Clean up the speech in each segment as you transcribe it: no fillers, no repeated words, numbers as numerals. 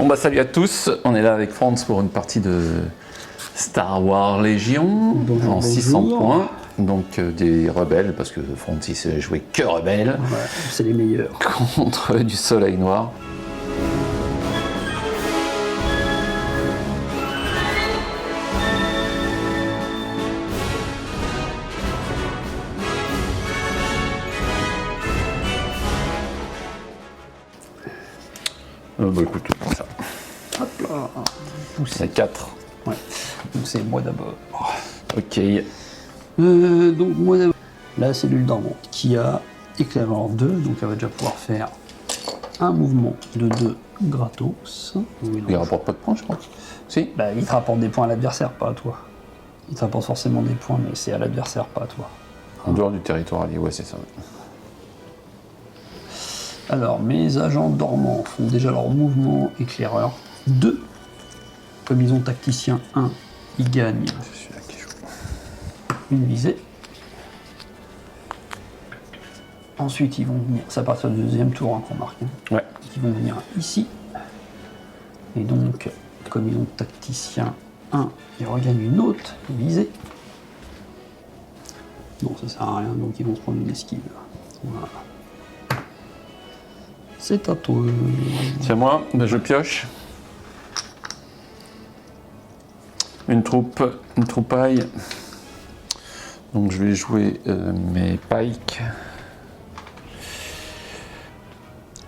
bah salut à tous, on est là avec Franz pour une partie de Star Wars Légion en 600 points. Donc des rebelles, parce que Franz il sait jouer que rebelles. Ouais, c'est les meilleurs. Contre du soleil noir. Bah écoute, ça. Hop là. C'est 4. Ouais. Donc c'est moi d'abord. Ok. Donc moi d'abord. La cellule dormante qui a éclaireur 2, donc elle va déjà pouvoir faire un mouvement de 2 gratos. Oui, Il rapporte pas de points, je crois. Si. Bah, il te rapporte des points à l'adversaire, pas à toi. Il te rapporte forcément des points, mais c'est à l'adversaire, pas à toi. En dehors du territoire allié, ouais, c'est ça. Alors, mes agents dormants font déjà leur mouvement éclaireur 2. Comme ils ont tacticien 1, ils gagnent Je suis là qui joue. une visée. Ensuite, ils vont venir, c'est à partir du deuxième tour hein, qu'on marque. Hein. Ouais. Ils vont venir ici. Et donc, comme ils ont tacticien 1, ils regagnent une autre visée. Non, ça sert à rien, donc ils vont se prendre une esquive. Voilà. C'est à toi. C'est moi, ben, je pioche. Une troupaille. Donc je vais jouer mes pikes.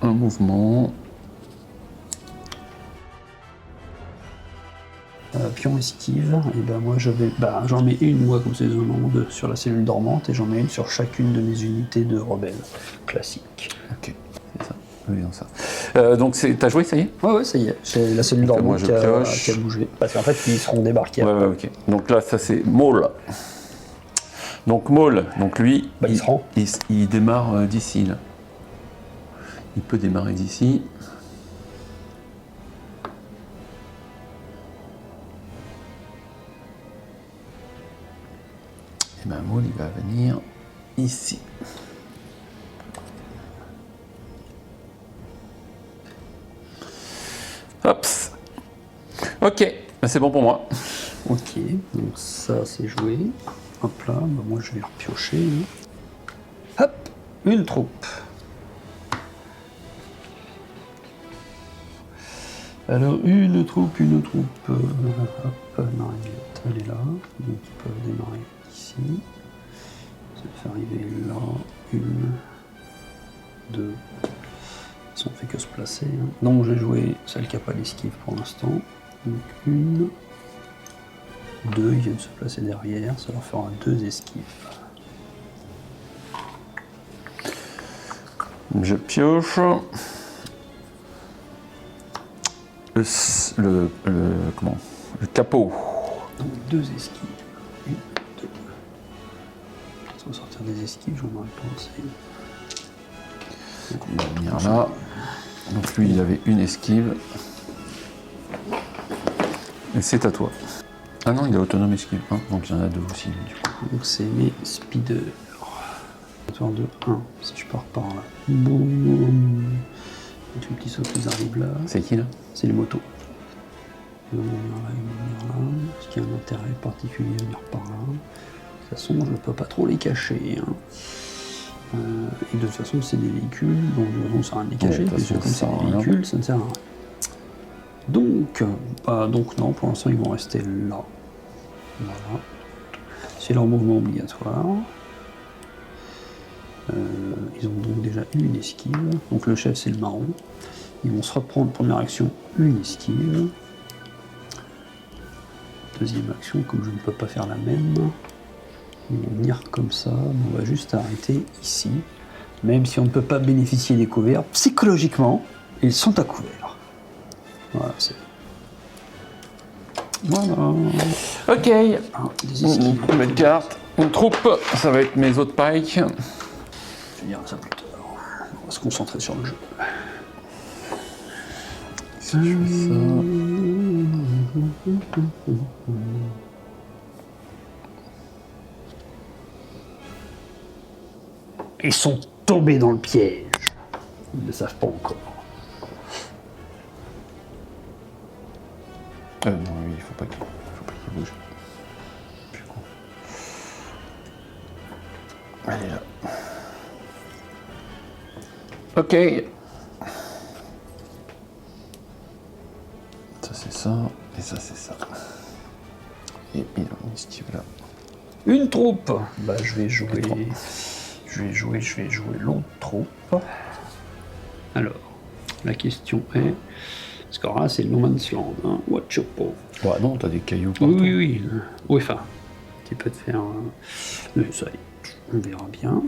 Un mouvement. Pion esquive, et ben moi j'en mets une moi comme c'est zone en 2 sur la cellule dormante et j'en mets une sur chacune de mes unités de rebelles classiques. Ok, c'est ça. Oui, non, ça. Donc t'as joué, ça y est? Ouais, c'est y est, c'est la cellule Donc, dormante moi, je pioche. qui a bougé. Parce qu'en fait ils seront débarqués. Ouais, ok. Donc là, ça c'est Maul. Donc Maul, donc lui, Bah, il se rend. il démarre d'ici, là. Il peut démarrer d'ici. Et ben Maul, il va venir ici. Hop. Ok, ben, c'est bon pour moi. Ok, donc ça c'est joué. Hop là, bah, moi je vais repiocher. Hop, une troupe. Alors une troupe. Hop, marionnette, elle est là. Donc ils peuvent démarrer ici. Ça fait arriver là. Une, deux. Ils ont fait que se placer. Hein. Donc j'ai joué celle qui n'a pas d'esquive pour l'instant. Donc une. 2, ils viennent se placer derrière, ça leur fera 2 esquives. Je pioche. Le capot. Donc 2 esquives. 1, 2. Ça va sortir des esquives, j'en aurais pensé. Il va venir là. Donc lui, il avait une esquive. Et c'est à toi. Ah non, il a autonome esquive. Hein. Donc il y en a 2 aussi. Du coup. Donc c'est les speeders. Tour de 1, si je pars par là. Boum. Les petits sauts qui arrivent là. C'est qui là? C'est les motos. Ils vont venir là, ils vont venir là. Est-ce qu'il y a un intérêt particulier à venir par là? De toute façon, je ne peux pas trop les cacher. Hein. Et de toute façon, c'est des véhicules, donc de toute façon, ça sert à rien de les cacher, Ouais, puisque comme c'est ça sert à des rien. véhicules, ça ne sert à rien. Donc non, pour l'instant, ils vont rester là. Voilà. C'est leur mouvement obligatoire. Ils ont donc déjà une esquive. Donc le chef, c'est le marron. Ils vont se reprendre, première action, une esquive. Deuxième action, comme je ne peux pas faire la même, ils vont venir comme ça. On va juste arrêter ici. Même si on ne peut pas bénéficier des couverts, psychologiquement, ils sont à couvert. Voilà, c'est... Voilà. Ok. Des esquives. Une carte. Une troupe. Ça va être mes autres pikes. Je dirai ça plus tard. On va se concentrer sur le jeu. Si je fais ça. Ils sont tombés dans le piège. Ils ne le savent pas encore. Non, oui, il faut pas qu'il bouge. Je suis con. Allez là. Ok. Ça c'est ça, et ça c'est ça. Et il a une esquive là. Une troupe. Bah je vais jouer l'autre troupe. Alors, la question est... Parce que là, c'est le No Man's Land, hein. Watch your paw. Ouais, non, t'as des cailloux partout. Oui. Oui, enfin, qui peut te faire... ça, on verra bien.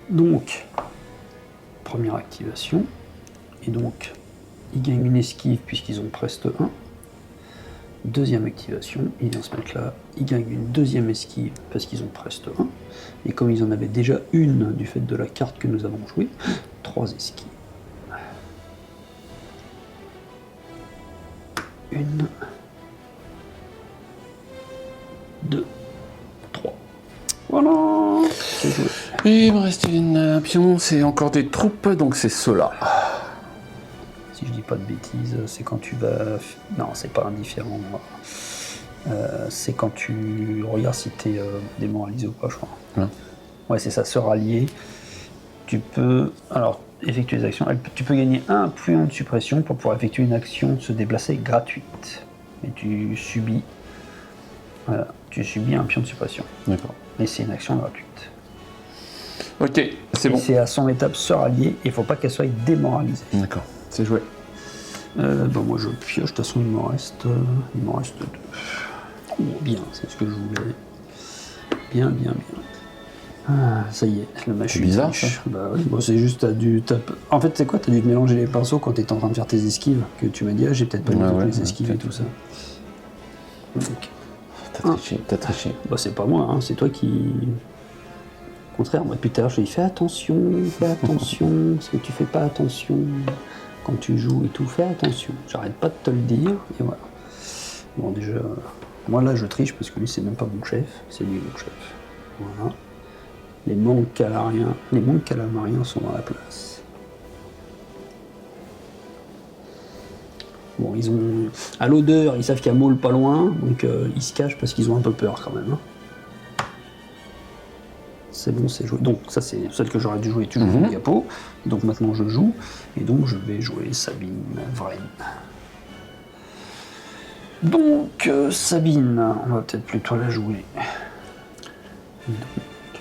Donc, première activation. Et donc, ils gagnent une esquive puisqu'ils ont Preste 1. Deuxième activation, il vient se mettre là. Ils gagnent une deuxième esquive parce qu'ils ont Preste 1. Et comme ils en avaient déjà une du fait de la carte que nous avons jouée, 3 esquives. Une, 2, 3. Voilà, c'est joué. Et il me reste une pion, c'est encore des troupes, donc c'est ceux-là. Si je dis pas de bêtises, c'est quand tu vas... Non, c'est pas indifférent. C'est quand tu regardes si t'es démoralisé ou pas, je crois. Ouais, c'est ça, se rallier. Tu peux... Alors, effectuer les actions. Tu peux gagner un point de suppression pour pouvoir effectuer une action se déplacer gratuite. Et tu subis... Voilà, tu subis un pion de suppression. D'accord. Et c'est une action gratuite. Ok, c'est bon. C'est à son étape se rallier, et il faut pas qu'elle soit démoralisée. D'accord, c'est joué. Bon, moi je pioche, de toute façon il m'en reste 2. Oh, bien, c'est ce que je voulais. Bien. Ah, ça y est, le match. C'est bizarre, ça. Bah oui, bon, c'est juste, en fait, c'est quoi, t'as dû te mélanger les pinceaux quand t'étais en train de faire tes esquives, que tu m'as dit, ah, j'ai peut-être pas mis toutes les esquives et tout ça. Donc, T'as triché. bah c'est pas moi, hein, c'est toi qui... Au contraire, moi depuis tout à l'heure, je dis fais attention, parce que tu fais pas attention quand tu joues et tout, fais attention. J'arrête pas de te le dire, et voilà. Bon, déjà, moi là je triche parce que lui c'est même pas mon chef, c'est lui mon chef. Voilà. Les monks calamariens sont dans la place. Bon, ils ont... À l'odeur, ils savent qu'il y a Maul pas loin, donc ils se cachent parce qu'ils ont un peu peur quand même. Hein. C'est bon, c'est joué. Donc ça c'est celle que j'aurais dû jouer, tu joues Diapo. Donc maintenant je joue, et donc je vais jouer Sabine Vraine. Donc Sabine, on va peut-être plutôt la jouer.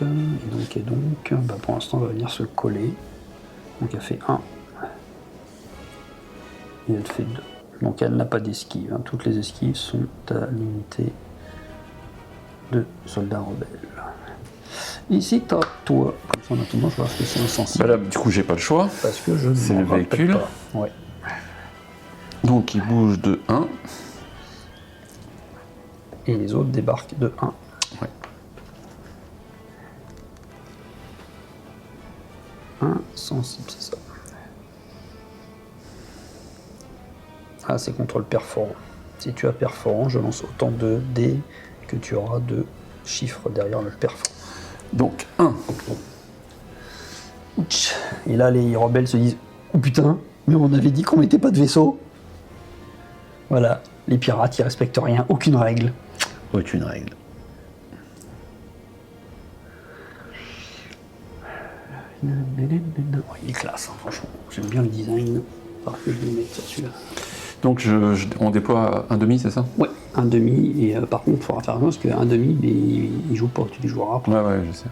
Et donc, bah, pour l'instant elle va venir se coller. Donc elle fait 1. Et elle fait 2. Donc elle n'a pas d'esquive, hein. Toutes les esquives sont à l'unité de soldats rebelles. Ici, t'as toi. Comme ça, en attendant, je vois ce que c'est insensible. Bah là, du coup, j'ai pas le choix. Parce que je c'est le véhicule. Pas. Ouais. Donc, il bouge de 1. Et les autres débarquent de 1. Ouais. 1 sensible, c'est ça. Ah, c'est contrôle perforant. Si tu as perforant, je lance autant de dés que tu auras de chiffres derrière le perforant. Donc 1. Et là, les rebelles se disent « Oh putain, mais on avait dit qu'on mettait pas de vaisseau !» Voilà, les pirates, ils respectent rien, aucune règle. Aucune règle. Il est classe, hein, franchement. J'aime bien le design. Alors que je vais le mettre sur celui-là. Donc on déploie un demi, c'est ça? Ouais, un demi, et par contre, il faudra faire attention parce qu'un demi, mais il joue pas, tu les joueras après. Ouais, je sais.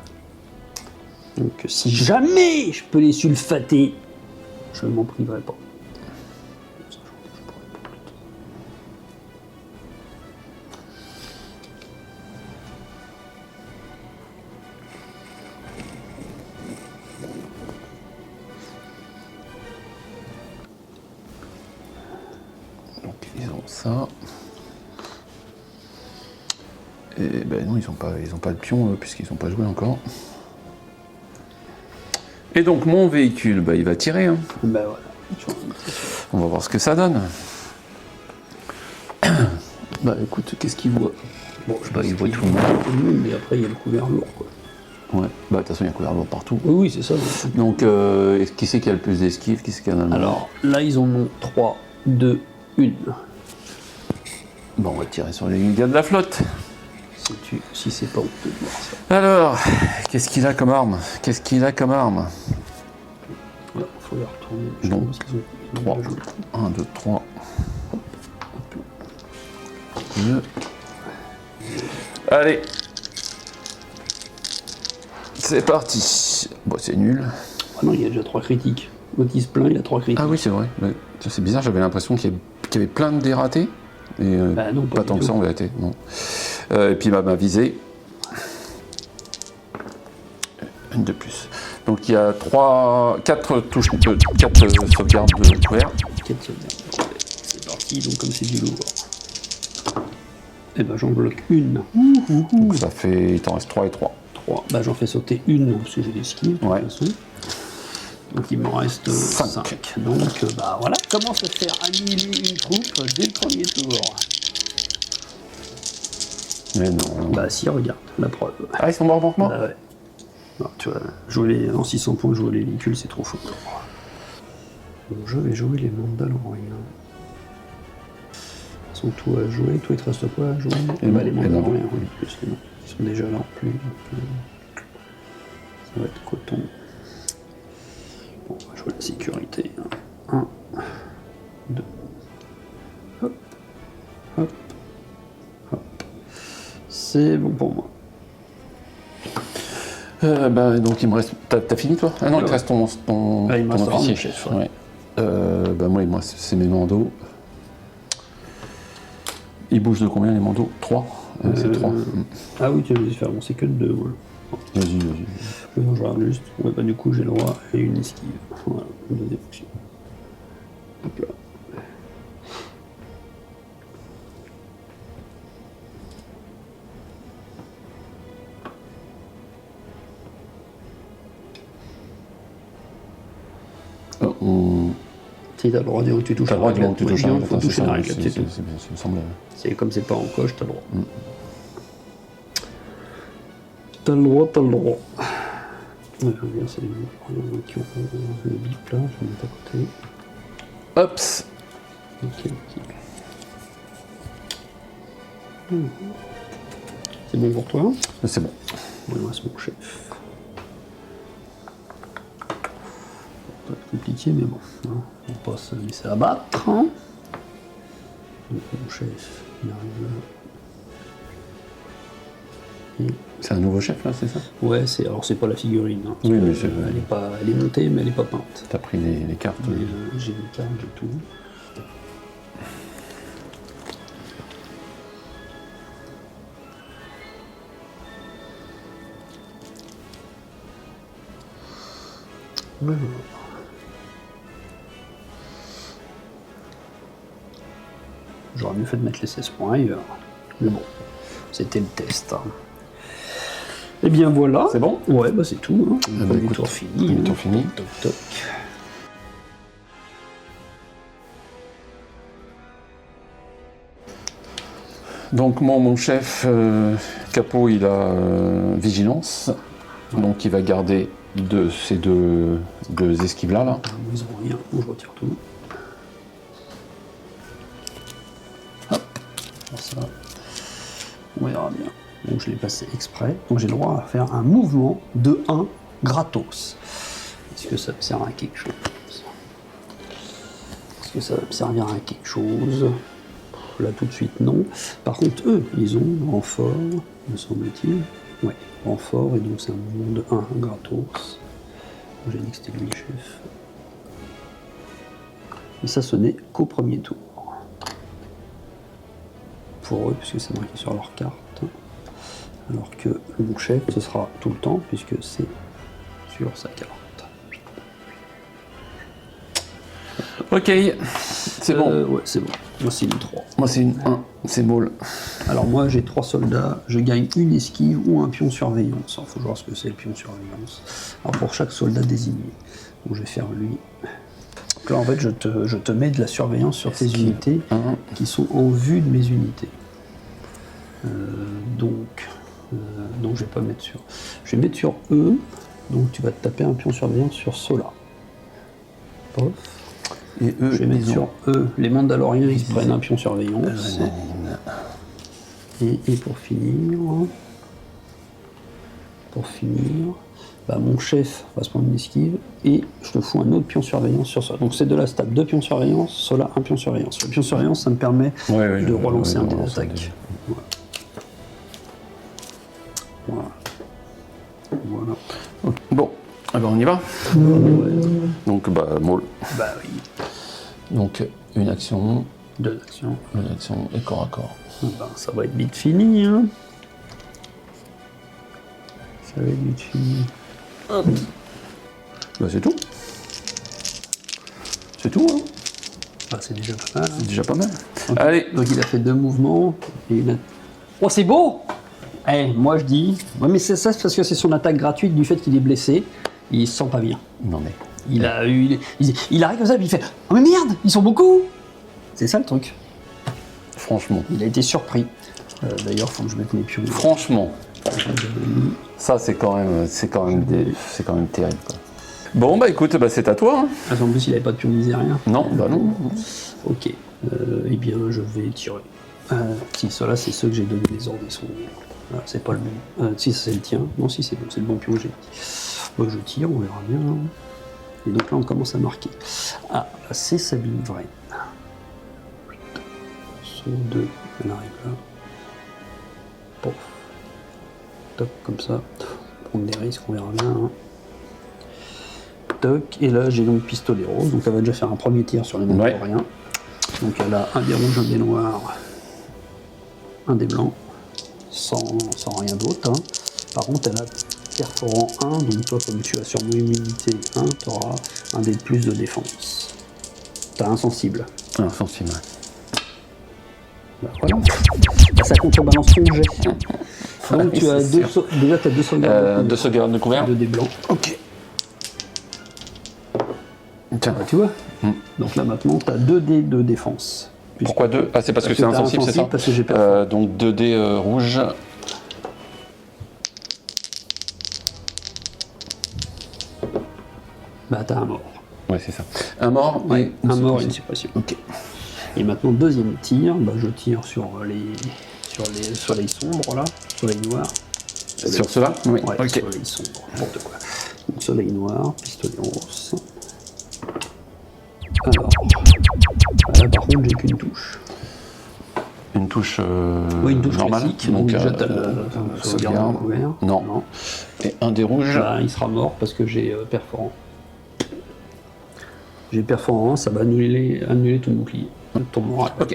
Donc si jamais je peux les sulfater, je ne m'en priverai pas. Donc ils ont ça. Et ben non, ils ont pas de pion puisqu'ils n'ont pas joué encore. Et donc mon véhicule, bah, il va tirer. Hein. Ben voilà. On va voir ce que ça donne. Bah écoute, qu'est-ce qu'il voit? Bon, je sais pas, Il voit tout le monde. mais après il y a le couvert lourd, quoi. Ouais, bah de toute façon il y a un couvert lourd partout. Oui, c'est ça. Donc qui c'est qui a le plus d'esquive, qui c'est qui en a le moins? Alors là, ils en ont 3, 2, 1. Bon, on va tirer sur les gars de la flotte. Si c'est pas honteux de voir ça. Alors, qu'est-ce qu'il a comme arme? Qu'est-ce qu'il a comme arme? Il faut les retourner. Donc, Parce qu'ils ont 3. pas joué. 1, 2, 3. Hop là. 2. Allez. C'est parti. Bon, c'est nul. Ah non, il y a déjà 3 critiques. L'autre il se plaint, il a 3 critiques. Ah oui, c'est vrai. Mais c'est bizarre, j'avais l'impression qu'il y avait plein de dés ratés. Et Bah non, pas du tant que tout. ça en vérité. Non. Et puis ma visée. Une de plus. Donc il y a 4 touches, 4 sauvegardes de couvert. 4 sauvegardes. C'est parti, donc comme c'est du lourd. Eh ben j'en bloque une. Donc ça fait. Il t'en reste 3 et 3. 3. Bah j'en fais sauter une parce que j'ai l'esquive de toute Ouais. façon. Donc il m'en reste 5. Donc bah voilà, comment se faire annihiler une troupe dès le premier tour? Mais non. Bah si, regarde, la preuve. Ah, ils sont morts contre moi? Bah ouais. Non, tu vois, jouer en 600 points, jouer les véhicules, c'est trop fort. Donc je vais jouer les Mandaloriens. Ils sont tous à jouer. Toi, il te reste quoi à jouer? Les Mandaloriens, oui, plus les noms. Ils sont déjà là en plus. Donc, ça va être coton. Bon, on va jouer la sécurité. 1, 2. Hop. Hop. Hop. C'est bon pour moi. Bah, donc il me reste. T'as fini toi? Ah non, il te reste ton Ah, il me ton reste officier. un chef, ouais. Ouais. Bah moi, c'est mes mandos. Ils bougent de combien les mandos? 3. C'est 3. Ah oui, tu vas faire, bon, c'est que de 2. Ouais. Vas-y. Oui, moi je regarde juste. Ouais, bah du coup j'ai le droit à une esquive. Voilà, une deuxième action. Hop là. Si t'as le droit de dire que tu touches T'as le droit de la dire que tu réglette. touches Il faut toucher la réglette, c'est tout. Ça me semble. C'est comme c'est pas en coche, t'as le droit. T'as le droit, t'as le droit. Ouais, bien, c'est les gens qui ont le bip là, je vais mettre à côté. Hops. Ok. C'est bon pour toi? C'est bon. Bon, il me reste mon chef. Pas compliqué, mais bon. Hein. On va pas se laisser abattre. Hein. Donc, mon chef, il arrive là. Et... C'est un nouveau chef là, c'est ça? Ouais, alors c'est pas la figurine. Hein, Oui, mais c'est. elle est montée, mais elle est pas peinte. T'as pris les cartes. Mais, j'ai les cartes, j'ai tout. Voilà. J'aurais mieux fait de mettre les 16 points ailleurs. Mais bon, c'était le test. Hein. Et bien voilà. C'est bon? Ouais, bah c'est tout. Hein. Bah, Premier écoute, tour fini. premier tour fini. Toc toc. Donc mon chef Capot, il a vigilance. Donc il va garder ces deux esquives là. Ils ont rien, bon, je retire tout. Hop, alors ça, on verra bien. Donc je l'ai passé exprès. Donc j'ai le droit à faire un mouvement de 1 gratos. Est-ce que ça me sert à quelque chose? Est-ce que ça va me servir à quelque chose? Là tout de suite non. Par contre eux, ils ont renfort, me semble-t-il. Ouais, renfort, et donc c'est un mouvement de 1 gratos. J'ai dit que c'était lui le chef. Et ça, ce n'est qu'au premier tour. Pour eux, puisque c'est marqué sur leur carte. Alors que mon chef, ce sera tout le temps, puisque c'est sur sa carte. Ok, c'est bon. Ouais, c'est bon. Moi, c'est une 3. Moi c'est une 1, c'est molle. Alors moi, j'ai 3 soldats. Je gagne une esquive ou un pion surveillance. Il faut voir ce que c'est le pion surveillance. Alors pour chaque soldat désigné. Donc je vais faire lui. Donc là, en fait, je te mets de la surveillance sur tes unités qui sont en vue de mes unités. Donc je vais pas mettre sur. Je vais mettre sur eux. Donc tu vas te taper un pion surveillance sur ceux-là. Pof. Et eux, Je vais mettre sur eux. Les Mandaloriens, ils se prennent un pion surveillance. Et pour finir, bah, mon chef va se prendre une esquive et je te fous un autre pion surveillance sur ça. Donc ces deux-là se tapent 2 pions surveillance, cela 1 pion surveillance. Le pion surveillance, ça me permet de relancer un dé d'attaque. Voilà. Bon, alors on y va. Donc, bah, Maul. Bah oui. Donc, une action. 2 actions. Une action et corps à corps. Ben, ça va être vite fini. Hein. Ça va être vite fini. Hop. Bah, c'est tout. C'est tout, hein. Bah, c'est déjà pas mal. Hein. C'est déjà pas mal. Donc, Allez. Donc il a fait 2 mouvements. Et il a... Oh, c'est beau. Moi je dis... Ouais, mais c'est ça, c'est parce que c'est son attaque gratuite du fait qu'il est blessé. Il se sent pas bien. Non, mais... Il arrive comme ça et il fait « Oh mais merde, ils sont beaucoup !» C'est ça le truc. Franchement. Il a été surpris. D'ailleurs, il faut que je mette mes pions. Franchement. Ça, c'est quand même terrible, quoi. Bon, bah écoute, bah, c'est à toi. Hein. Ah, en plus, il n'avait pas de pion misérien. Non, bah non. Ok. Eh bien, je vais tirer. Si, ceux-là, c'est ceux que j'ai donné les ordres. Ils sont... c'est pas le bon. Si, c'est le tien. Non, si, c'est bon. C'est le bon pion que j'ai dit. Je tire, on verra bien. Et donc là, on commence à marquer. Ah, là, c'est Sabine Vraine. Son 2, elle arrive là. Pof. Toc, comme ça. Prendre des risques, on verra bien. Hein. Toc, et là, j'ai donc pistolet rose. Donc elle va déjà faire un premier tir sur les mêmes pour rien. Donc elle a un des rouges, un des noirs, un des blancs, sans rien d'autre. Hein. Par contre, elle a perforant 1, donc toi, comme tu as sûrement immunité 1, tu auras un dé de plus de défense. T'as insensible. Insensible, Bah, voilà. Bah, ça contrebalance ton jet. Donc tu as déjà tu as 2 sauvegardes. 2 sauvegardes de couvert. 2 dés blancs. Ok. Tiens. Bah, tu vois. Donc là maintenant, tu as 2 dés de défense. Pourquoi 2 ? Ah, c'est parce que c'est insensible, c'est ça ? Parce que j'ai perdu. Donc 2 dés rouges. Bah t'as un mort. Ouais, c'est ça. Un mort et un mort et une suppression. Ok. Et maintenant, deuxième tir, bah, je tire sur les soleils sombres là, soleil noir. Sur cela ? Oui. Ouais, Ok. soleil sombre, n'importe quoi. Donc soleil noir, pistolet rose. Alors, là par contre, j'ai qu'une touche. Une touche, Oui, une touche normale. classique. Donc, déjà, t'as le sauvegarde couvert. Non. Et un des rouges. Bah, il sera mort parce que j'ai perforant. J'ai perforant 1, ça va annuler ton bouclier, ton moral. Ok.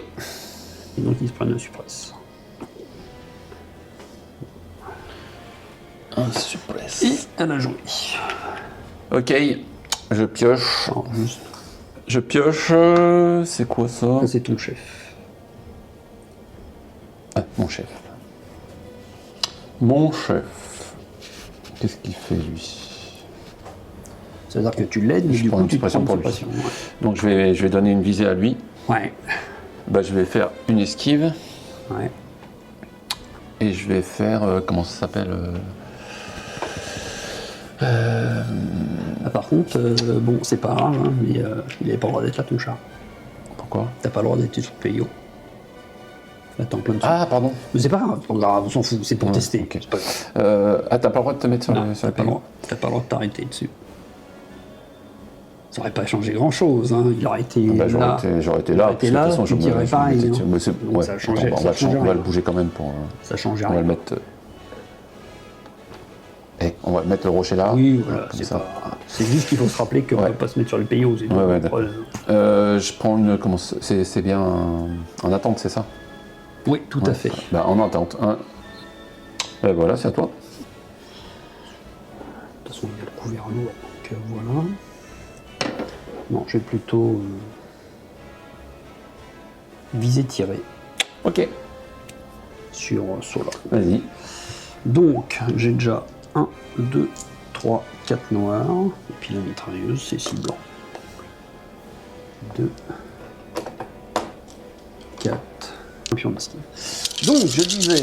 Et donc ils se prennent un suppress. Un suppress. Et elle a joué. Ok. Je pioche. Alors, juste, Je pioche. C'est quoi ça ? ça c'est ton chef. Ah, mon chef. Mon chef. Qu'est-ce qu'il fait lui ? C'est-à-dire que tu l'aides, mais Je du prends coup une tu te prends suppression une pour lui. suppression. Donc je vais donner une visée à lui. Ouais. Bah, je vais faire une esquive. Ouais. Et je vais faire. Comment ça s'appelle Ah, par contre, bon, c'est pas grave, hein, mais il avait pas le droit d'être là ton chat. Pourquoi ? T'as pas le droit d'être sur le PIO. Là t'es en plein dessus. Ah, pardon. Mais c'est pas grave, on s'en fout, c'est pour Ouais, tester. ok. C'est pas grave. Ah, t'as pas le droit de te mettre sur Non, le t'as pas le PO ? droit. T'as pas le droit de t'arrêter dessus. Ça aurait pas changé grand chose, hein. Il aurait été Bah, là. j'aurais été là. J'aurais été là, tu dirais pareil, hein. Mais Donc ça changeait- on ça changeait va rien. le bouger quand même pour. Ça change On va rien. le mettre. On va mettre le rocher là. Oui, voilà, comme c'est ça. pas. C'est juste qu'il faut se rappeler qu'on Ouais. peut pas se mettre sur le PIO. C'est tout. Ouais, d'accord. Je prends une. Comment c'est bien en attente, c'est ça ? Oui, tout à Ouais. fait. Bah, en attente. Et voilà, c'est à toi. De toute façon, il y a le couvert lourd, donc voilà. Non, je vais plutôt viser tirer Ok. sur Sola. Vas-y. Donc, j'ai déjà 1, 2, 3, 4 noirs. Et puis la mitrailleuse, c'est 6 blancs. 2, 4, un pion d'esquive. Donc, je disais,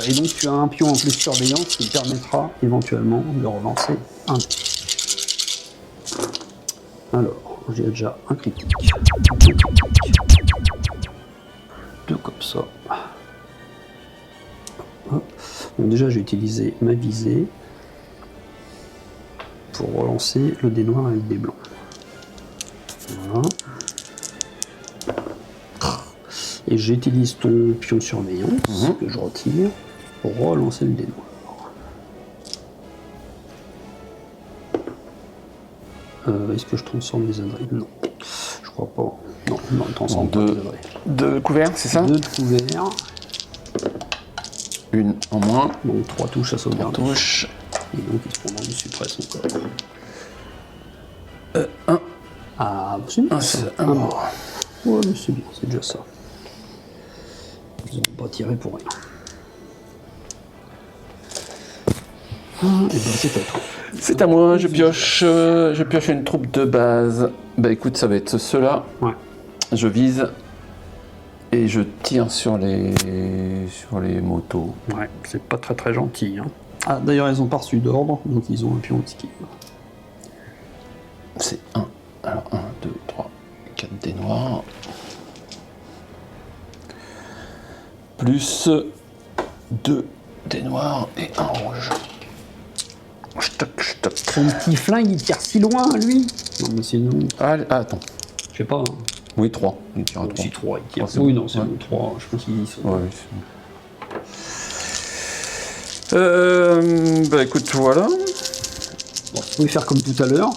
et donc tu as un pion en plus surveillance qui permettra éventuellement de relancer un dé. Alors, j'ai déjà un critique, 2 critiques, 2 comme ça, Donc déjà j'ai utilisé ma visée pour relancer le dé noir avec des blancs. Voilà. Et j'utilise ton pion surveillance que je retire pour relancer le dé noir. Est-ce que je transforme les adresses? Non, je crois pas. Non, je transforme pas les adresses. Deux couverts, c'est ça? 2 de couverts. Une en moins. Donc 3 touches à sauvegarder. Touche. Et donc il se prendra du suppresse encore. 1. Ah, c'est bien. Un mort. Ouais, mais c'est bien, c'est déjà ça. Ils n'ont pas tiré pour rien. Et ben c'est à toi. C'est à moi, je pioche une troupe de base. Bah écoute, ça va être ceux-là. Ouais. Je vise et je tire sur les motos. Ouais, c'est pas très très gentil. Hein. Ah, d'ailleurs, ils ont pas reçu d'ordre, donc ils ont un pion esquive. C'est 1. Alors 1, 2, 3, 4 dés noirs. Plus 2 dés noirs et 1 rouge. Son petit flingue, il tire si loin, lui. Non, mais c'est nous. Ah, attends. Je sais pas. Hein. Oui, 3. Il tire à 3. Si 3, il tire. Oh, c'est oui, bon. non, c'est bon, 3. Je pense qu'ils y sont. Ouais, c'est bon. Bah écoute, voilà. Bon, vous pouvez faire comme tout à l'heure.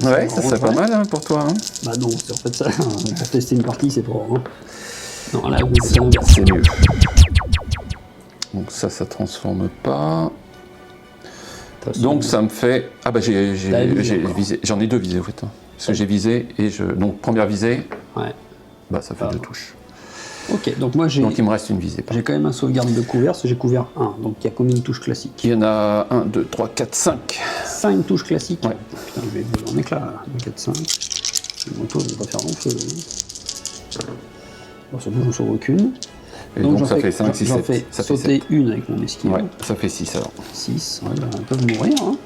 Ouais, ça serait pas mal hein, pour toi. Hein. Bah non, c'est en fait ça. Pour tester une partie, c'est pas. Hein. Non, là, c'est mieux. Donc ça transforme pas. Donc ça me fait. Ah bah j'ai visé. J'en ai 2 visées en fait. Hein. Parce que j'ai visé et je. Donc première visée. Ouais. Bah ça fait 2 touches. Ok, donc moi j'ai. Donc il me reste une visée. J'ai quand même un sauvegarde de couvert, parce que j'ai couvert 1. Donc il y a combien de touches classiques? Il y en a 1, 2, 3, 4, 5. 5 touches classiques. Ouais. Putain, je vais voler en éclat là. 4, 5. Les motos vont pas faire long feu. Hein. Bon, surtout je ne sauve aucune. Et donc ça fait 5, 6, 7. J'en fais ça sauter fait 7. une avec mon esquive. Ouais, ça fait 6 alors. 6, ouais, bah, ils peuvent mourir. Hein.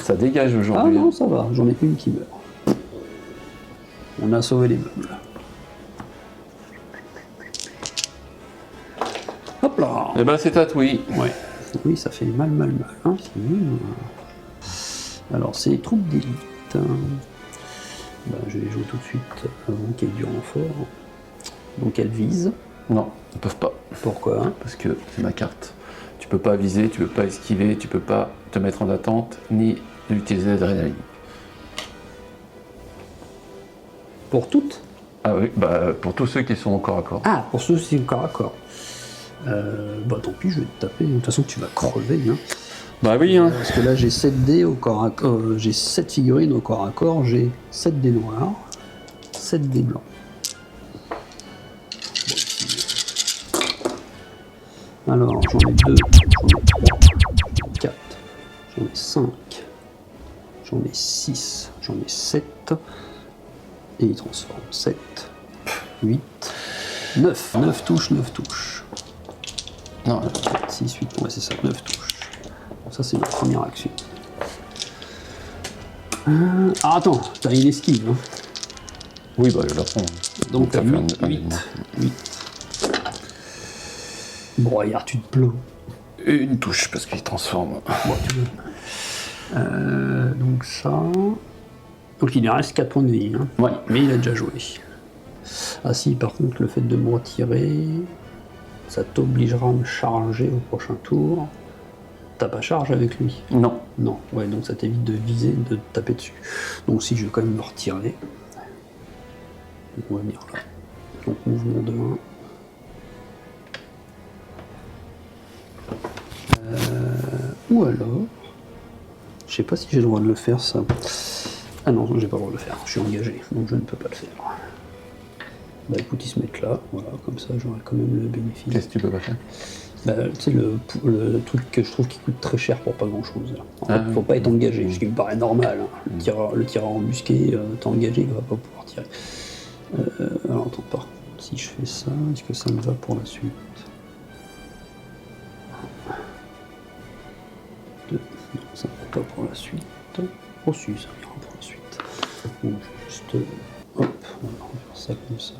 Ça dégage Ah aujourd'hui. non, ça va, j'en ai une qui meurt. On a sauvé les meubles. Hop là. Et ben c'est tatoué. Ouais. Oui, ça fait mal. Hein, c'est nul. Alors, c'est les troupes d'élite. Ben, je vais jouer tout de suite avant qu'il y ait du renfort. Donc, elle vise. Non, ils peuvent pas. Pourquoi? Parce que c'est ma carte. Tu peux pas viser, tu peux pas esquiver, tu peux pas te mettre en attente, ni utiliser l'adrénaline. Pour toutes? Ah oui, bah pour tous ceux qui sont au corps à corps. Ah, pour ceux qui sont corps à corps. Bah tant pis, je vais te taper. De toute façon, tu vas crever. Hein. Bah oui, hein. Parce que là, j'ai 7 dés au corps à corps. J'ai 7 figurines au corps à corps. J'ai 7 dés noirs, 7 dés blancs. Bon, alors, j'en ai 2, j'en ai 3, j'en ai 4, j'en ai 5, j'en ai 6, j'en ai 7. Et il transforme 7, 8, 9. 9 touches, 9 touches. Non, 4, 6, 8, ouais, c'est ça, 9 touches. Ça, c'est ma première action. Ah, attends, t'as une esquive. Hein. oui, bah je la prends. Donc, t'as ça fait 8, un 8. Bon, regarde, tu te plous. Une touche, parce qu'il transforme. Bon, tu veux. Donc, ça. Donc, il lui reste 4 points de vie. Hein. Ouais. Mais il a déjà joué. Ah, si, par contre, le fait de me retirer, ça t'obligera à me charger au prochain tour. T'as pas charge avec lui? Non. Non, ouais, donc ça t'évite de viser, de taper dessus. Donc si je vais quand même me retirer. Donc on va venir là. Donc mouvement de 1. Ou alors, je sais pas si j'ai le droit de le faire ça. Ah non, j'ai pas le droit de le faire, je suis engagé, donc je ne peux pas le faire. Bah écoute, ils se mettent là, voilà, comme ça j'aurai quand même le bénéfice. Qu'est-ce que tu peux pas faire? Bah, tu sais, le truc que je trouve qui coûte très cher pour pas grand chose. En fait, oui. faut pas être engagé, ce qui me paraît normal. Hein. Le tireur embusqué, t'es engagé, il va pas pouvoir tirer. Alors attends, par contre, si je fais ça, est-ce que ça me va pour la suite? Non, ça ne va pas pour la suite. Oh si, ça ira pour la suite. Donc juste, hop, on va faire ça comme ça.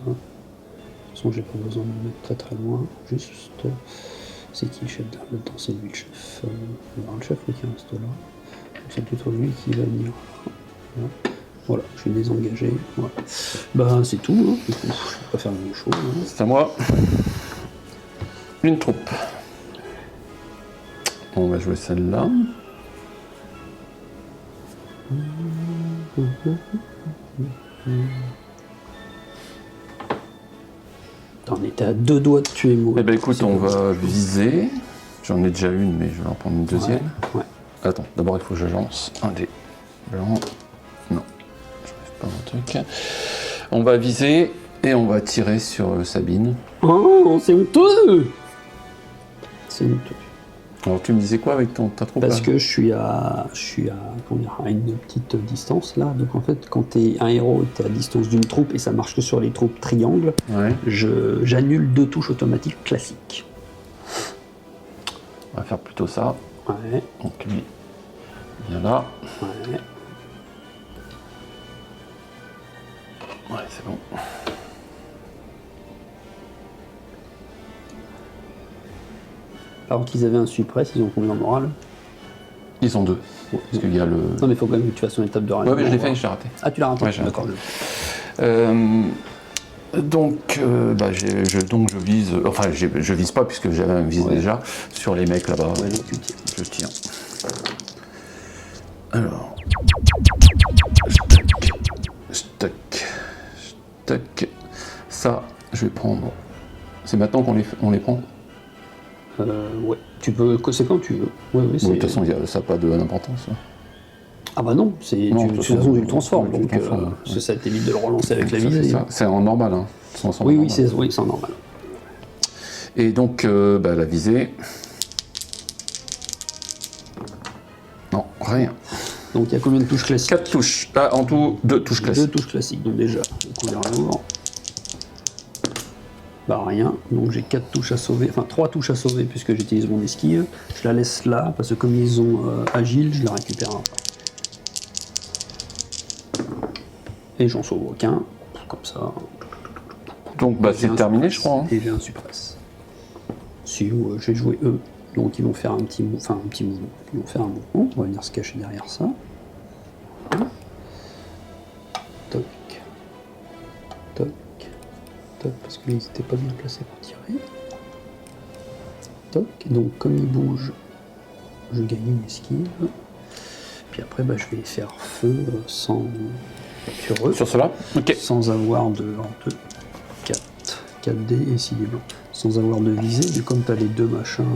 toute façon, j'ai pas besoin de me mettre très très loin. Juste, c'est qui le chef de temps? C'est lui le chef. Le chef qui reste là. C'est plutôt lui qui va venir. Voilà, je suis désengagé. Voilà. Bah, c'est tout. Hein. Du coup, je vais pas faire la même chose. Hein. C'est à moi. Une troupe. On va jouer celle-là. On était à 2 doigts de tuer moi. Eh ben écoute, on va viser. J'en ai déjà une, mais je vais en prendre une deuxième. Ouais. Attends, d'abord il faut que j'agence un des blancs. Non, je n'arrive pas mon truc. On va viser et on va tirer sur Sabine. Oh, c'est honteux! C'est honteux. Alors tu me disais quoi avec ta troupe? Parce là que je suis à une petite distance là. Donc en fait, quand t'es un héros, t'es à distance d'une troupe et ça marche que sur les troupes triangles. Ouais. J'annule 2 touches automatiques classiques. On va faire plutôt ça. Ouais. Donc lui, il vient là. Ouais. Ouais, c'est bon. Par contre, ils avaient un suppress, ils ont combien en morale? Ils sont 2. Parce qu'il y a le. Non, mais il faut quand même que tu fasses une étape de règlement. Ouais, mais je l'ai fait, je l'ai raté. Ah, tu l'as raté? Ouais, j'ai D'accord. Donc je vise. Enfin, je vise pas puisque j'avais visé déjà sur les mecs là-bas. Ouais, donc tu tires. Je tire. Alors. Tac. Ça, je vais prendre. C'est maintenant qu'on les prend? Ouais. Tu peux. C'est quand tu veux. Ouais, oui, Bon, de toute façon, ça n'a pas d'importance. Ah bah non, c'est Non, de de toute toute façon façon, tu le transformes, tu le donc transformes, ouais. ça t'évite de le relancer avec la Ça, visée. c'est ça. C'est en normal. Hein. C'est en Oui, normal. c'est en normal. Et donc, la visée. Non, rien. Donc il y a combien de touches classiques? 4 touches. Ah, en tout, 2 touches classiques. 2 touches classiques, donc déjà, le couvert lourd. Bah rien, donc j'ai 4 touches à sauver, enfin 3 touches à sauver puisque j'utilise mon esquive. Je la laisse là, parce que comme ils ont agile, je la récupère après. Et j'en sauve aucun, comme ça. Donc c'est terminé, je crois. Hein. Et j'ai un suppress. Si, j'ai joué eux, donc ils vont faire un petit mouvement. Ils vont faire un mouvement, on va venir se cacher derrière ça. Toc. Toc. Toc, parce qu'ils n'étaient pas bien placés pour tirer. Toc, donc comme ils bougent, je gagne une esquive. Puis après, je vais faire feu sans... sur eux. Sur cela. Ok. Sans avoir de... 4D et 6 des blancs. Sans avoir de visée, mais comme tu as les 2 machins...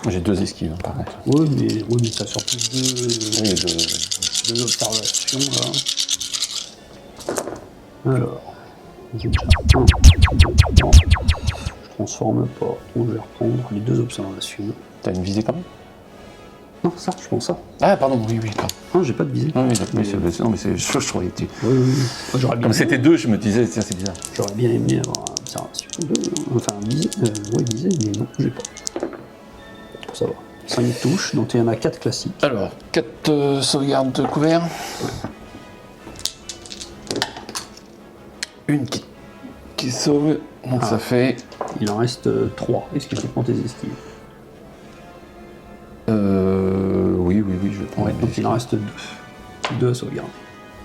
J'ai 2 esquives, par contre. Oui, mais ça sort plus de... Oui, 2 observations, là. Alors... J'ai déjà 1, 2, 3. Je transforme pas, donc je vais reprendre les 2 observations. T'as une visée quand même? Non, ça, je prends ça. Ah, pardon, oui, pardon. Non, j'ai pas de visée. Ah, oui, non, mais c'est je croyais que tu... Oui. Moi, j'aurais bien Comme c'était 2, je me disais, tiens, c'est bizarre. J'aurais bien aimé avoir une observation. Enfin, visée, mais non, j'ai pas. Ça va. 5 touches, donc il y en a 4 classiques. Alors, 4 sauvegardes de couvert. Une qui sauve, donc ça fait... Il en reste 3. Est-ce que tu prends tes esquives? Oui, je vais prendre. Donc il en reste 2. 2 à sauvegarder.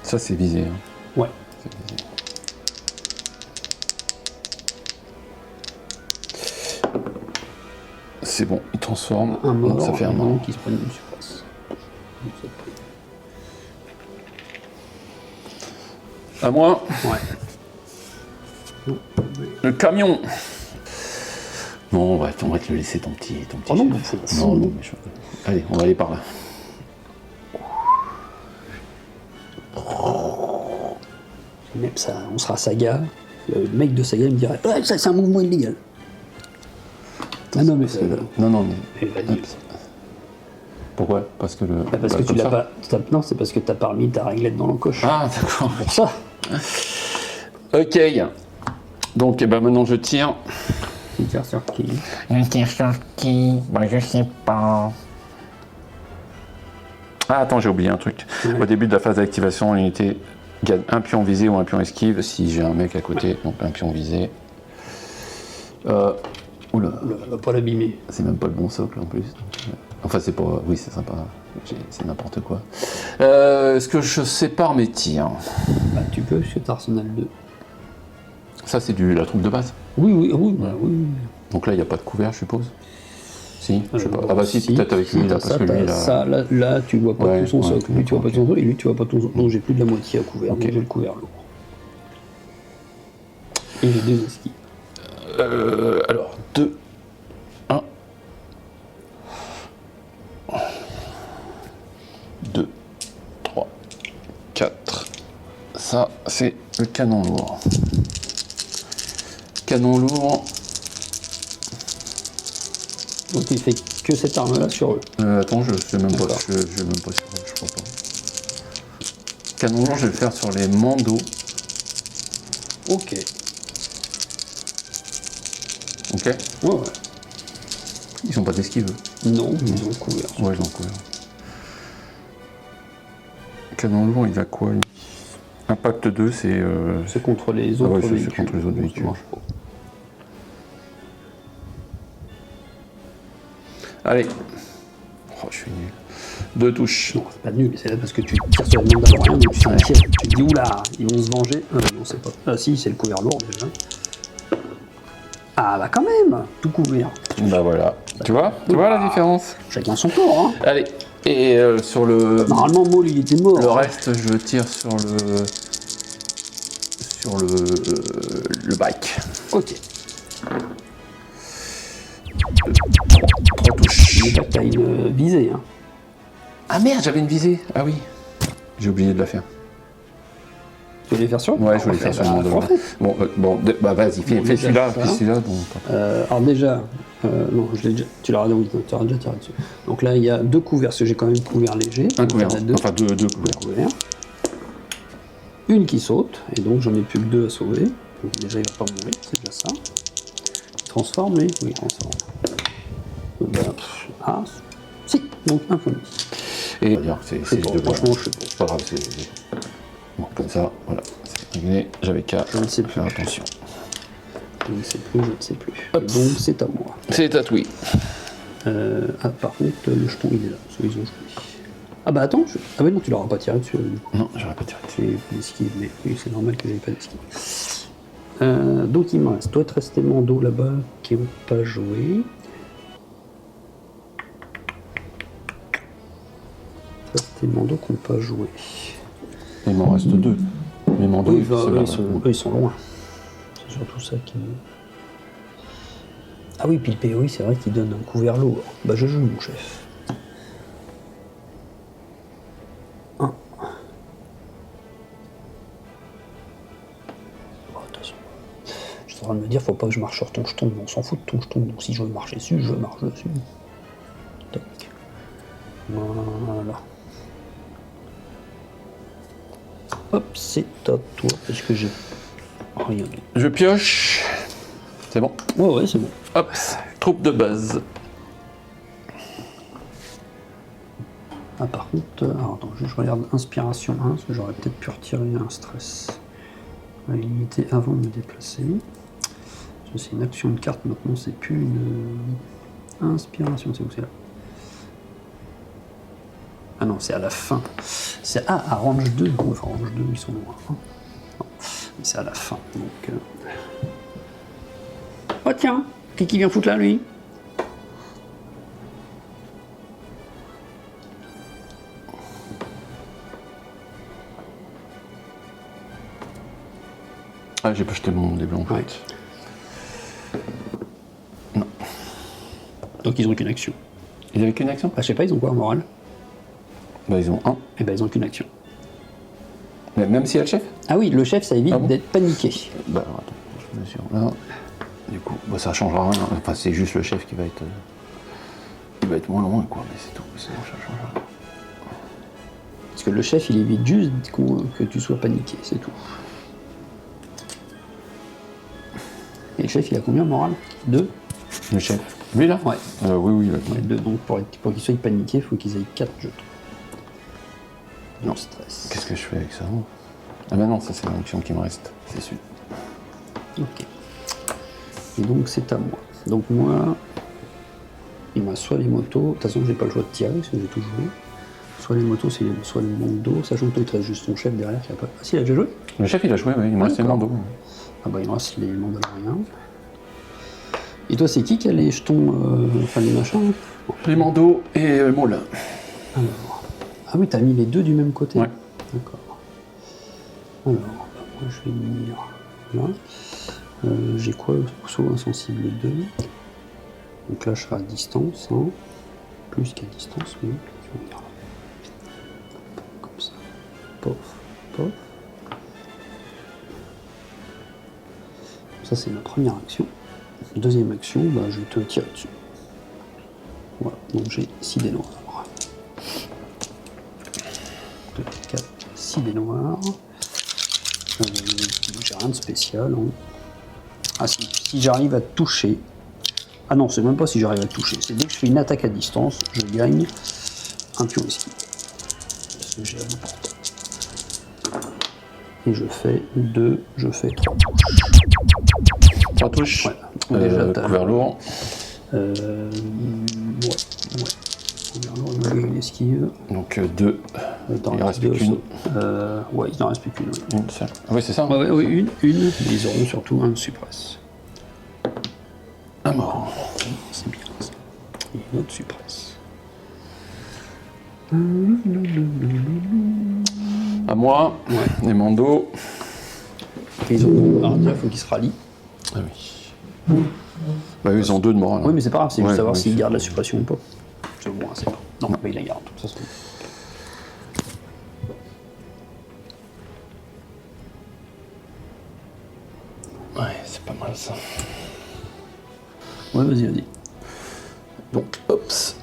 Ça, c'est visé. Hein. Ouais. C'est visé. C'est bon, il transforme. Un mort, donc ça fait un mort. qui se prenne une surface. À moi. Ouais. Le camion. Non, on va te le laisser ton petit. Oh non, non, mais allez, on va aller par là. Même ça, on sera Saga. Le mec de Saga me dirait ah, ça c'est un mouvement illégal. Ah non mais c'est. Non, mais. Vas-y. Pourquoi? Parce que le. Parce que tu l'as pas. Non, c'est parce que t'as pas remis ta réglette dans l'encoche. Ah, d'accord. Pour ça. Ok. Donc, maintenant je tire. Tu tires sur qui? Je tire sur qui? Je sais pas. Ah, attends, j'ai oublié un truc. Ouais. Au début de la phase d'activation, l'unité gagne un pion visé ou un pion esquive si j'ai un mec à côté, donc un pion visé. Oula, Elle va pas l'abîmer. c'est même pas le bon socle en plus. Enfin, c'est pas. Oui, c'est sympa. C'est n'importe quoi. Est-ce que je sépare mes tirs? Bah, tu peux, parce que t'as Arsenal 2. Ça, c'est la troupe de base. Oui, oui. Donc là, il n'y a pas de couvert, je suppose. Si, je sais pas. Alors, Ah bah si, peut-être avec lui, là, parce que lui, là... Ça, là, tu vois pas Ouais, tout son ouais, socle. Lui, tu vois pas ok. tout son socle, et lui, tu vois pas tout son socle. Donc j'ai plus de la moitié à couvert, Ok. donc j'ai le couvert lourd. Et j'ai 2 esquives. Alors, 2, 1, 2, 3, 4. Ça, c'est le canon lourd. Canon lourd. Donc tu fais que cette arme-là sur eux. Attends, je sais même pas, D'accord. je sais même pas sûr, je crois pas. Canon lourd, je vais le faire sur les mandos. Ok. Ok. Ouais. Ils sont pas d'esquive. Non, ils ont couvert. Ouais, ils ont couvert. Canon lourd, il a quoi lui? Impact 2, c'est. C'est contre les Ah autres ouais, c'est véhicules. contre les autres Donc, ça véhicules. marche pas. Allez. Oh, je suis nul. 2 touches. Non, c'est pas nul, c'est là parce que tu tires sur les mains d'avant rien, donc tu t'inquiètes. Tu te dis, oula, ils vont se venger. Non, c'est pas. Ah si, c'est le couvert lourd déjà. Ah bah quand même, tout couvert. Bah voilà. Tu vois la différence? Chacun son tour, hein. Allez. Et sur le. Normalement, Maul, il était mort. Le reste, je tire sur le. Sur le bike. Ok. 3 touches. Mais t'as une visée, hein. Ah merde, j'avais une visée. Ah oui. J'ai oublié de la faire. Tu voulais faire sur? Ouais, je voulais faire sur le mandat. Bon, vas-y, fais déjà, celui-là, ça. fais celui-là. Bon, Alors déjà, non, je l'ai déjà, tu l'auras oui, tu auras déjà tiré dessus. Donc là, il y a 2 couverts, parce que j'ai quand même couvert léger. un Donc, couvert. il y en a 2 Enfin, deux couverts. couverts. Une qui saute, et donc j'en ai plus que 2 à sauver. Donc déjà, il va pas mourir, c'est déjà ça. Il transforme, lui? Oui, il transforme. Donc, ah, si, donc un point de vie. Et on va dire que c'est bon, les deux franchement, couverts. je sais pas. C'est pas grave, c'est. Bon, comme ça, voilà. C'est réglé. J'avais qu'à Je ne sais plus. faire attention. Je ne sais plus, je ne sais plus. Donc c'est à moi. C'est tatoué. Par contre, le jeton, il est là. Ils ont joué. Ah bah attends, ah bah non, tu l'auras pas tiré dessus. Du coup. Non, j'aurais pas tiré dessus. C'est l'esquive, mais oui, c'est normal que j'avais pas d'esquive. Donc il me reste. Toi, te rester Mando là-bas qui n'ont pas joué. Rester Mando qui n'ont pas joué. Il m'en reste 2. Mais Mando, Oui, bah, ceux-là, eux, ils sont loin. C'est surtout ça qui. Ah oui, puis le POI, c'est vrai qu'il donne un couvert lourd. Bah je joue mon chef. 1. Oh, attention. Je suis en train de me dire, faut pas que je marche sur ton jeton, mais on s'en fout de ton jeton. Donc si je veux marcher dessus, je marche dessus. Tac. Voilà. Hop, c'est à toi, parce que j'ai rien dit. Je pioche. C'est bon. Ouais, c'est bon. Hop, troupe de base. Ah, par contre, alors, attends, je regarde inspiration 1, parce que j'aurais peut-être pu retirer un stress. La limiter avant de me déplacer. Parce que c'est une action de carte maintenant, c'est plus une inspiration, c'est où c'est là? Ah non, c'est à la fin. C'est à range 2. Enfin, range 2, ils sont loin. Hein. Non, mais c'est à la fin. Donc. Oh tiens, qui vient foutre là, lui? Ah, j'ai pas jeté mon dé blanc en Ouais. fait. Donc ils ont qu'une action. Ils avaient qu'une action? Ah, je sais pas, ils ont quoi en morale? Bah, ils ont 1. Eh ben, ils ont qu'une action. Mais même si elle chef? Ah oui, le chef, ça évite Ah bon d'être paniqué. Bah, alors, attends, je mesure là. Du coup, bah, ça changera rien. Enfin, c'est juste le chef qui va être. Il va être moins loin, quoi, mais c'est tout. Sinon, ça change rien. Parce que le chef, il évite juste que tu sois paniqué, c'est tout. Et le chef, il a combien en morale? 2? Le chef. Lui là? Ouais. Oui, là. Ouais, 2. Donc pour qu'il soit paniqué, il faut qu'ils aient 4 jetons. Non, stress. Qu'est-ce que je fais avec ça? Ah bah non, ça c'est l'action qui me reste, c'est sûr. Ok. Et donc c'est à moi. Donc moi, il m'a soit les motos, de toute façon j'ai pas le choix de tirer, parce que j'ai tout joué. Soit les motos, soit le Mondo, sachant que toi il te reste juste ton chef derrière qui a pas. Ah si, il a déjà joué. Le chef il a joué, oui, il me reste les d'accord. Mando. Ah bah il me reste les Mandaloriens. Et toi c'est qui a les jetons, enfin les machins hein? Les Mando et Maul. Alors. Ah oui, t'as mis les deux du même côté. Ouais. D'accord. Alors, bah, moi je vais venir là. J'ai quoi? Saut insensible 2. Donc là je serai à distance, hein. Plus qu'à distance, oui. Je vais venir là. Comme ça. Pof, pof. Ça c'est ma première action. Deuxième action, bah, je vais te tirer dessus. Voilà, donc j'ai 6 dés noirs. 2, 4, 6 dés noirs. J'ai rien de spécial. Hein. Ah si j'arrive à toucher. Ah non, c'est même pas si j'arrive à toucher. C'est dès que je fais une attaque à distance, je gagne un pion esquive. Parce que j'ai à bout portée. Et je fais 2, je fais 3 touches. 3 touches. Ouais. Déjà, couvert lourd. Ouais. Couvert lourd, il m'a gagné une esquive. Donc 2. Il en reste plus qu'une. Ouais, il n'en reste plus qu'une. Ouais. Une seule. Ah oui, c'est ça. Ouais, oui, une. Mais ils auront surtout un suppresse. À mort. C'est bien ça. Et une autre suppresse. À moi, les Mando. Et ils ont. Alors déjà, il faut qu'ils se rallient. Ah oui. Bah, eux, ils ont 2 de morale. Oui, mais c'est pas grave, c'est juste Ouais, savoir oui, s'ils c'est gardent la bon. suppression ou pas. C'est bon, c'est pas. Non, mais il la garde, de toute façon. Ouais, c'est pas mal ça. Ouais, vas-y. Donc, hops.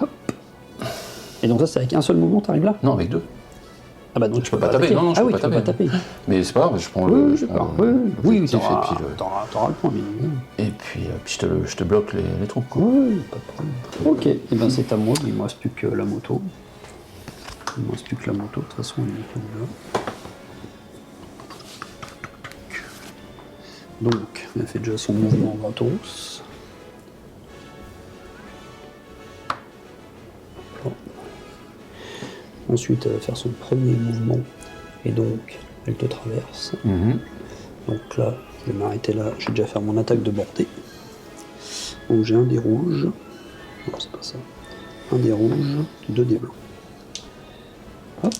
Hop. Et donc ça, c'est avec un seul mouvement, t'arrives là? Non, avec 2. Ah bah donc Je peux pas taper. attaquer. Non, je ah peux oui, pas tu peux pas taper. Mais c'est pas grave, je prends le. Oui, je d'accord. prends le- Oui, l'objectif t'auras et puis le- t'auras le point. Mais... Et puis, je te bloque les troupes. Quoi. Oui, pas de problème. Ok, et ben c'est à moi, il me reste plus que la moto. Il me reste plus que la moto, de toute façon, elle est là. Donc, elle fait déjà son mouvement gratos. Bon. Ensuite, elle va faire son premier mouvement, et donc, elle te traverse. Donc là, je vais m'arrêter là, j'ai déjà fait mon attaque de bordée. Donc j'ai un dé rouge, non c'est pas ça, un dé rouge, 2 dés blancs. Hop.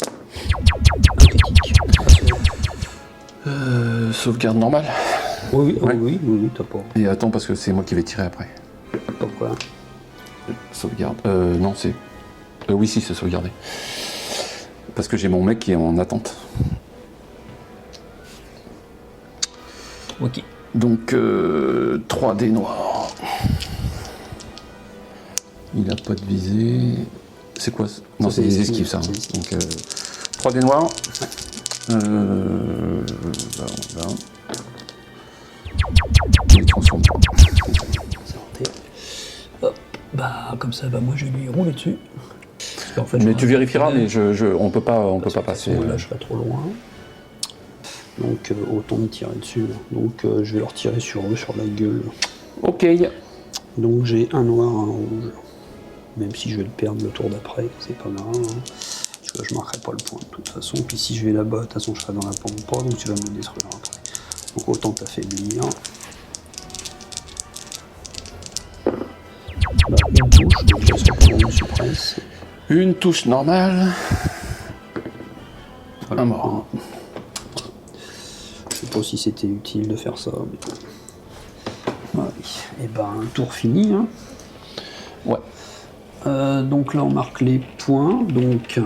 Un critique. Sauvegarde normale. Oui, Ouais. oui, t'as pas. Et attends, parce que c'est moi qui vais tirer après. Pourquoi? Sauvegarde. Non, c'est. Oui, si, c'est sauvegardé. Parce que j'ai mon mec qui est en attente. Ok. Donc, 3 dés noirs. Il a pas de visée. C'est quoi ça? Non, c'est c'est des les esquives, ça. Hein. esquives. Donc, 3 dés noirs. Là, on va. Il transforme pas. C'est raté. Hop. Bah, comme ça, bah moi je vais lui rouler dessus. Parce qu'en fait, Mais je tu vérifieras, mais on peut pas Parce que passer. Là, je serais trop loin. Donc, autant me tirer dessus. Donc, je vais leur tirer sur eux, sur la gueule. Ok. Donc, j'ai un noir, un rouge. Même si je vais le perdre le tour d'après, c'est pas grave. Hein. Parce que je marquerai pas le point de toute façon. Puis si je vais là-bas, de toute façon, je serai dans la pampa, donc tu vas me le détruire après. Donc, autant t'affaiblir. Bah, une touche, donc je serai pour une suppresse. Une touche normale. Voilà. Un mort. Je sais pas si c'était utile de faire ça, mais... Ouais. Et ben, tour fini. Hein. Ouais. Donc là, on marque les points. Donc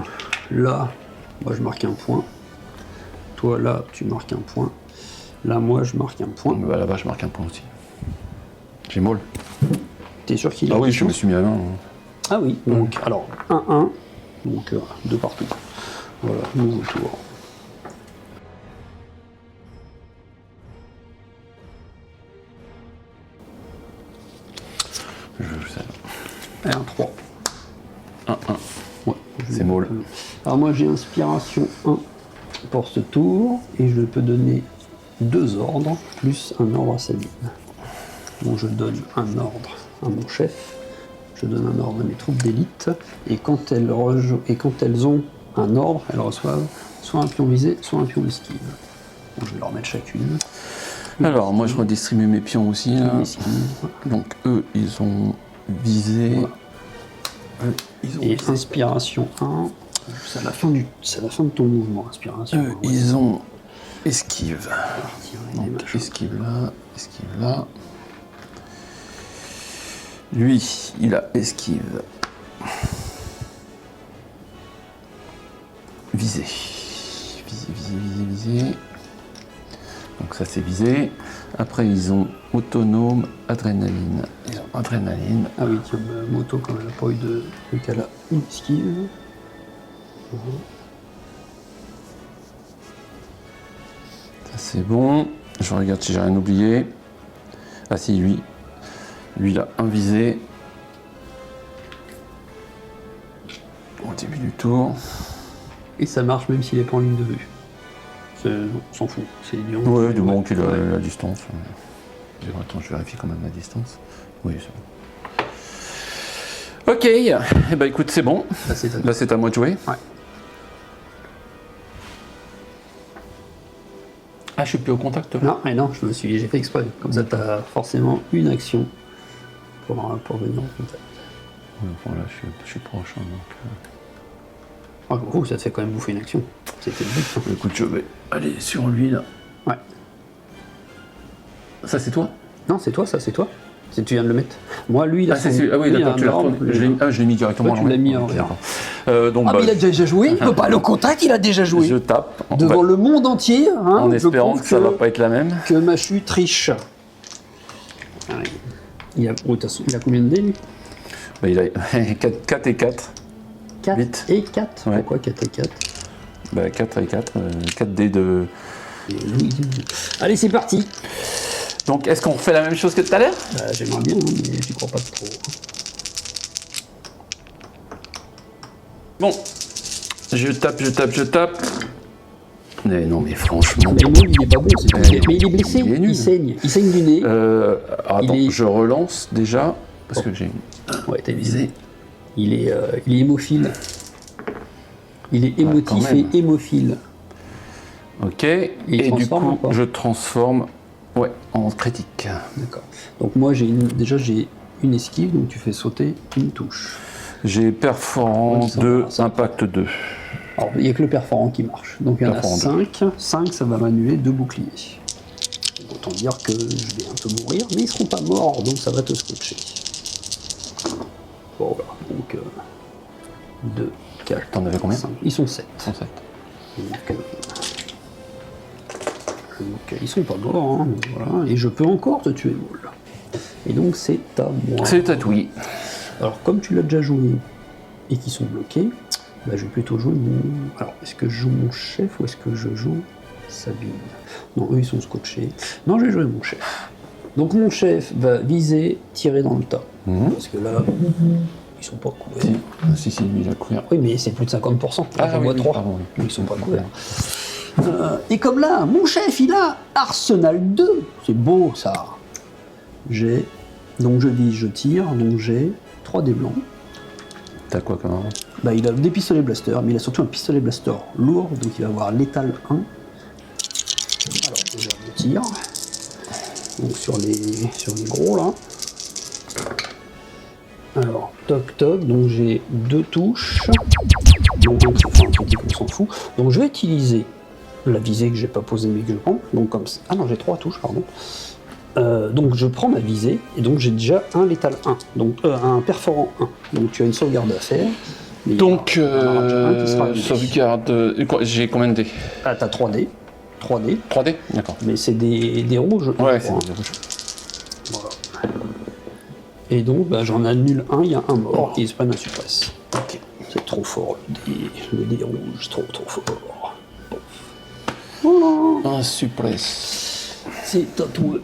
là, moi, je marque un point. Toi, là, tu marques un point. Là, moi, je marque un point. Bah, là-bas, je marque un point aussi. J'ai Maul. T'es sûr qu'il a Ah oui, des je me chances? suis mis à 1. Ah oui, donc, alors, 1-1. Donc, 2 partout. Voilà, nouveau tour. Je sais. Et un 3. 1-1. Ouais, C'est molle. Alors moi j'ai inspiration 1 pour ce tour, et je peux donner 2 ordres, plus un ordre à Sabine. Bon, je donne un ordre à mon chef, je donne un ordre à mes troupes d'élite, et quand elles ont un ordre, elles reçoivent soit un pion visé, soit un pion esquive. Bon, je vais leur mettre chacune. Alors, moi je redistribue mes pions aussi. Là. Donc, eux, ils ont visé. Voilà. Ils ont Et visé. inspiration 1, c'est à la fin de ton mouvement, inspiration. Eux, ils ont esquive. Donc, Donc, esquive là, esquive là. Lui, il a esquive. Visé. Visé. Donc ça c'est visé. Après ils ont autonome, adrénaline. Ils ont adrénaline. Ah oui, tiens, moto quand elle n'a pas eu de qu'elle a une esquive. Ça c'est bon. Je regarde si j'ai rien oublié. Ah si, lui. Lui il a un visé. Au début du tour. Et ça marche même s'il n'est pas en ligne de vue. On s'en fout, c'est idiot. Ouais, du moment qu'il a la distance. Attends, je vérifie quand même la distance. Oui, c'est bon. Ok, eh ben écoute, c'est bon. Là, c'est à moi de jouer. Ouais. Ah, je suis plus au contact là. Non, mais non, j'ai fait exprès. Comme ça, tu as forcément une action pour venir en contact. Ouais, enfin, là, je suis proche. Hein, donc, ça te fait quand même bouffer une action. C'était le but. Hein. Écoute, je vais aller sur lui là. Ouais. Ça, c'est toi? Non, c'est toi, ça, c'est toi. Tu viens de le mettre. Moi, lui, il a c'est celui. Ah oui, d'accord, tu l'as retourné. Je l'ai mis directement. Toi, tu l'as mis en l'air. Donc, mais il a déjà joué, il peut pas aller au contact, il a déjà joué. Je tape. Devant le monde entier, hein, en espérant que ça va pas être la même. Que Machu triche. Il a combien de dés, lui? Bah, il a 4 et 4. 4 8. et 4 Ouais. Pourquoi 4 et 4 Bah, 4 et 4. 4 dés de... Allez, c'est parti. Donc, est-ce qu'on refait la même chose que tout à l'heure? J'aimerais bien, hein, mais j'y crois pas trop. Bon. Je tape. Mais non, mais franchement... Mais non, il est pas bon, c'est tout. Mais il est blessé, il est nul. il saigne du nez. Attends, je relance déjà, parce que j'ai... Ouais, t'as visé. visé. Il est hémophile. Il est émotif quand même. et hémophile. Ok, et du coup, je transforme en critique. D'accord. Donc moi, j'ai une esquive, donc tu fais sauter une touche. J'ai perforant 2, impact 2. Alors, il n'y a que le perforant qui marche. Donc il y en a 5. 5, ça va m'annuler 2 boucliers. Autant dire que je vais un peu mourir, mais ils ne seront pas morts, donc ça va te scotcher. Bon, voilà. Donc 2, 4. T'en avais combien? 5. Ils sont 7. Donc ils sont pas morts, hein, voilà. Et je peux encore te tuer, Maul. Et donc c'est à moi. C'est à toi. Alors comme tu l'as déjà joué et qu'ils sont bloqués, bah, je vais plutôt jouer mon... Alors est-ce que je joue mon chef ou est-ce que je joue Sabine? Non, eux ils sont scotchés. Non, je vais jouer mon chef. Donc mon chef va viser, tirer dans le tas. Parce que là, ils sont pas couverts. Si, lui il a couvert. Oui, mais c'est plus de 50%. J'en vois 3. Pardon, oui. Ils sont pas couverts. Et comme là, mon chef, il a Arsenal 2. C'est beau, ça. Donc je vise, je tire, donc j'ai 3 dés blancs. T'as quoi comme arme? Bah, il a des pistolets blaster, mais il a surtout un pistolet blaster lourd, donc il va avoir létal 1. Alors déjà, je tire. Donc sur les gros, là. Alors, toc toc, donc j'ai 2 touches. Donc un critique, on s'en fout. Donc je vais utiliser la visée que j'ai pas posée mais que je prends. Donc comme ça. Ah non, j'ai 3 touches, pardon. Donc je prends ma visée, et donc j'ai déjà un létal 1, donc un perforant 1. Donc tu as une sauvegarde à faire. Donc, sauvegarde... J'ai combien de dés? Ah, t'as 3 dés. 3 dés. 3 dés? D'accord. Mais c'est des rouges. Ouais, c'est des rouges. Voilà. Et donc, bah, j'en annule un, il y a un mort, et ils se prennent un suppress. Ok. C'est trop fort, le dé rouge, trop fort. Voilà. Un suppress. C'est à toi.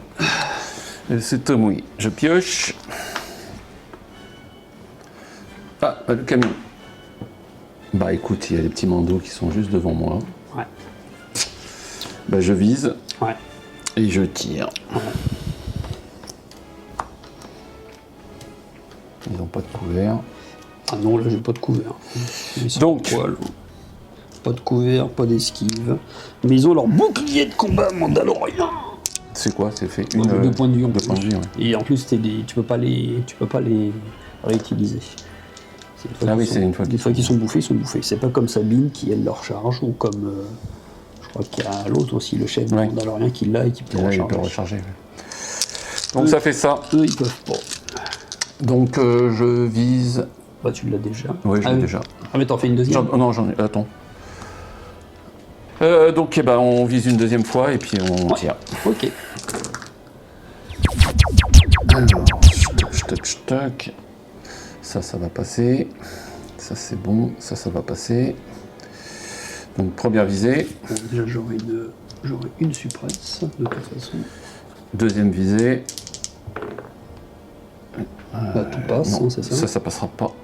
C'est Tom, oui. Je pioche. Ah, le camion. Bah écoute, il y a les petits manteaux qui sont juste devant moi. Ouais. Bah je vise. Ouais. Et je tire. Ouais. Ils n'ont pas de couvert. Ah non, là j'ai pas de couvert. Donc, pas de couvert, pas d'esquive. Mais ils ont leur bouclier de combat mandalorien. c'est quoi? C'est fait Ouais, une... 2 points de vie en deux plus. points de vie, ouais. Et en plus, tu peux pas les réutiliser. Ah oui, c'est une fois qu'ils sont bouffés, ils sont bouffés. C'est pas comme Sabine qui elle leur charge, ou comme je crois qu'il y a l'autre aussi, le chef Ouais. mandalorien qui l'a et qui peut Et là, il recharger. peut recharger. Ouais. Donc ça fait ça. Eux, ils peuvent pas. Donc je vise... Bah tu l'as déjà. Oui, je l'ai déjà. Ah mais t'en fais une deuxième. Non, j'en ai... Attends. Donc eh ben, on vise une deuxième fois et puis on tire. Ok. Alors, stock. Ça va passer. Ça c'est bon, ça va passer. Donc première visée. Bon, déjà j'aurai une suppresse de toute façon. Deuxième visée. Là tout passe, Non, hein, c'est ça. ça passera pas.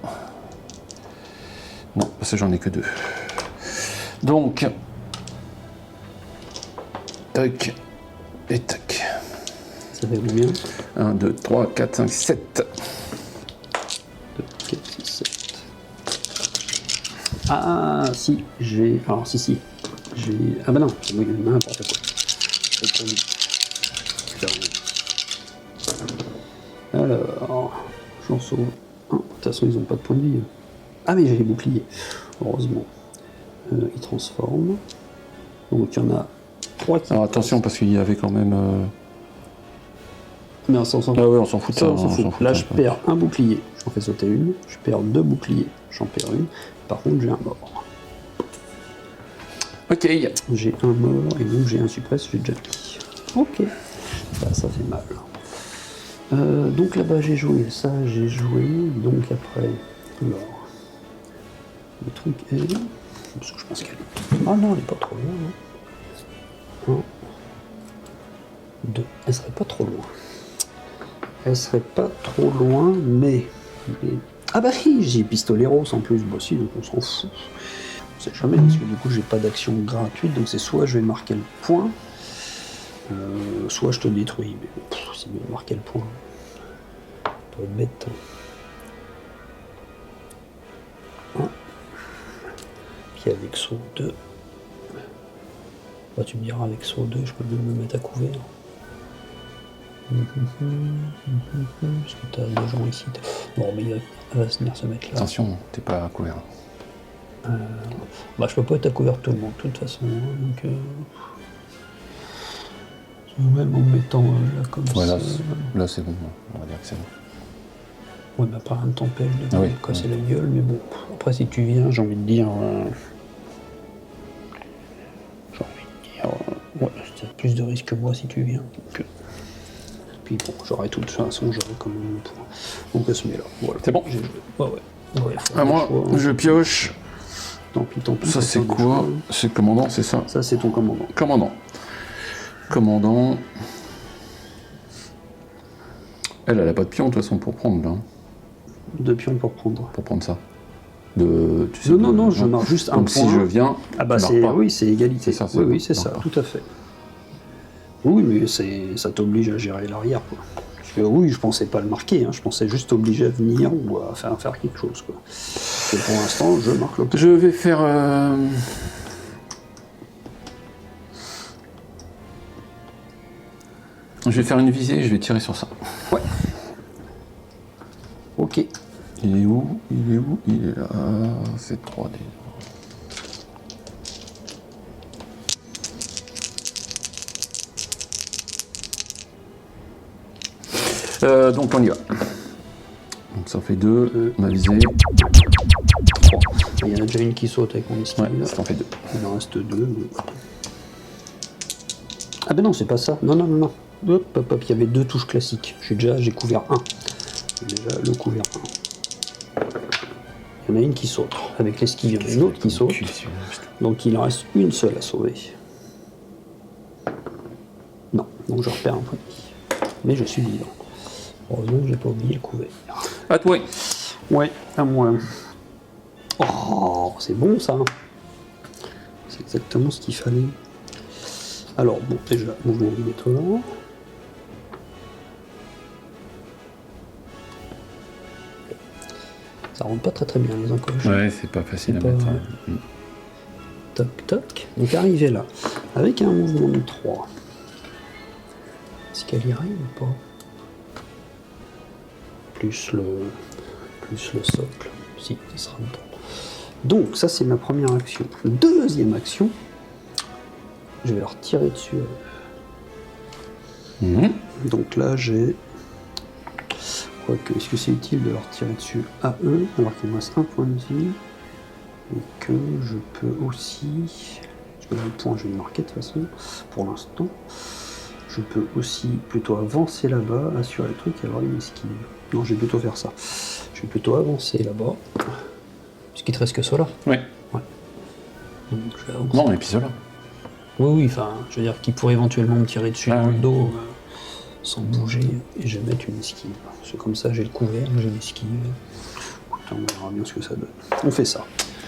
Non, parce que j'en ai que 2. Donc, tac et tac. Ça fait combien? 1, 2, 3, 4, 5, 7. 2, 4, 6, 7. Ah si, j'ai... Alors si. J'ai... Ah bah non, oui, n'importe quoi. C'est pour lui. Alors, j'en sauve un. De toute façon, ils n'ont pas de point de vie. Ah mais j'ai les boucliers, heureusement. Ils transforment. Donc il y en a 3 qui... Alors attention, parce qu'il y avait quand même... Mais on s'en fout. Ah ouais, on s'en fout de ça. On s'en fout. Là, je perds un bouclier, j'en fais sauter une. Je perds 2 boucliers, j'en perds une. Par contre, j'ai un mort. Ok. J'ai un mort et donc j'ai un suppress, j'ai déjà mis. Ok. Ça fait mal. Donc là-bas, j'ai joué ça, j'ai joué. Donc après, alors, le truc est... Parce que je pense qu'elle est... Ah non, elle est pas trop loin. 1, 2. Elle serait pas trop loin. Elle serait pas trop loin, mais... Ah bah si, j'ai pistoleros en plus, bah si, donc on s'en fout. On sait jamais, parce que du coup j'ai pas d'action gratuite, donc c'est soit je vais marquer le point, soit je te détruis, mais bon, c'est mieux de marquer le point. Ça doit être bête. Puis avec saut 2. Bah, tu me diras, avec saut 2, je peux même me mettre à couvert. Parce que t'as des gens ici. Bon, mais elle va venir se mettre là. Attention, t'es pas à couvert. Bah, je peux pas être à couvert de tout le monde, de toute façon. Donc, même en me mettant là comme Ouais, ça. là c'est bon, on va dire que c'est bon. Ouais, bah, pas rien ne t'empêche de oui. casser la gueule, mais bon. Après, si tu viens, j'ai envie de dire. Ouais, t'as plus de risques que moi si tu viens. Donc, puis bon, j'aurai de toute façon, j'aurai quand même mon point. Donc elle se met là. Voilà. C'est bon. J'ai joué. Ouais. Ah, moi, choix, hein. je pioche. Tant pis. Ça c'est quoi? C'est le commandant, c'est ça? Ça c'est ton commandant. Commandant. Elle a pas de pion de toute façon pour prendre là. 2 pions pour prendre. Pour prendre ça. Non, je marque juste un Donc point. si je viens, Ah bah tu marques pas. oui, c'est égalité. C'est ça, Oui, c'est ça, pas. tout à fait. Oui, mais ça t'oblige à gérer l'arrière, quoi. Parce que oui, je pensais pas le marquer, hein. Je pensais juste t'obliger à venir ou à faire quelque chose, quoi. Et pour l'instant, je marque le point. Je vais faire... Je vais faire une visée et je vais tirer sur ça. Ouais. Ok. Il est où? Il est là. C'est 3D. Donc on y va. Donc ça fait 2, ma visée. 3. Il y en a déjà une qui saute avec mon esquive. Ouais, ça en fait 2. Il en reste 2. Ah ben non, c'est pas ça. Non. Hop, il y avait 2 touches classiques. J'ai couvert 1. Déjà le couvert 1. Il y en a une qui saute. Avec l'esquive, il y en a une autre qui saute. Donc il en reste une seule à sauver. Non, donc je repère un point de vie. Mais je suis vivant. Heureusement que j'ai pas oublié le couvert. À toi. Ouais, à moi. Oh, c'est bon ça. C'est exactement ce qu'il fallait. Alors, bon, déjà, mouvement obligatoire. Ça rentre pas très bien les encoches. Ouais, c'est pas facile à pas- mettre. Toc, toc. Donc arrivé là, avec un mouvement de 3. Est-ce qu'elle y arrive ou pas? Plus le socle. Si, il sera dedans. Donc, ça, c'est ma première action. Deuxième action, je vais leur tirer dessus. Donc là, j'ai... Quoique, est-ce que c'est utile de leur tirer dessus à eux, alors qu'il me reste un point de vie, et que je peux aussi... Parce que là, le point, je vais le marquer de toute façon, pour l'instant. Je peux aussi plutôt avancer là-bas, assurer le truc et avoir une esquive. Non, je vais plutôt faire ça. Je vais plutôt avancer là-bas, puisqu'il te reste que cela. Ouais. Donc, je vais avancer. Non, et puis cela. Oui, enfin, je veux dire qu'il pourrait éventuellement me tirer dessus dans le dos sans bouger, et je vais mettre une esquive. Parce que comme ça, j'ai le couvert, j'ai l'esquive. Écoute, on verra bien ce que ça donne. On fait ça.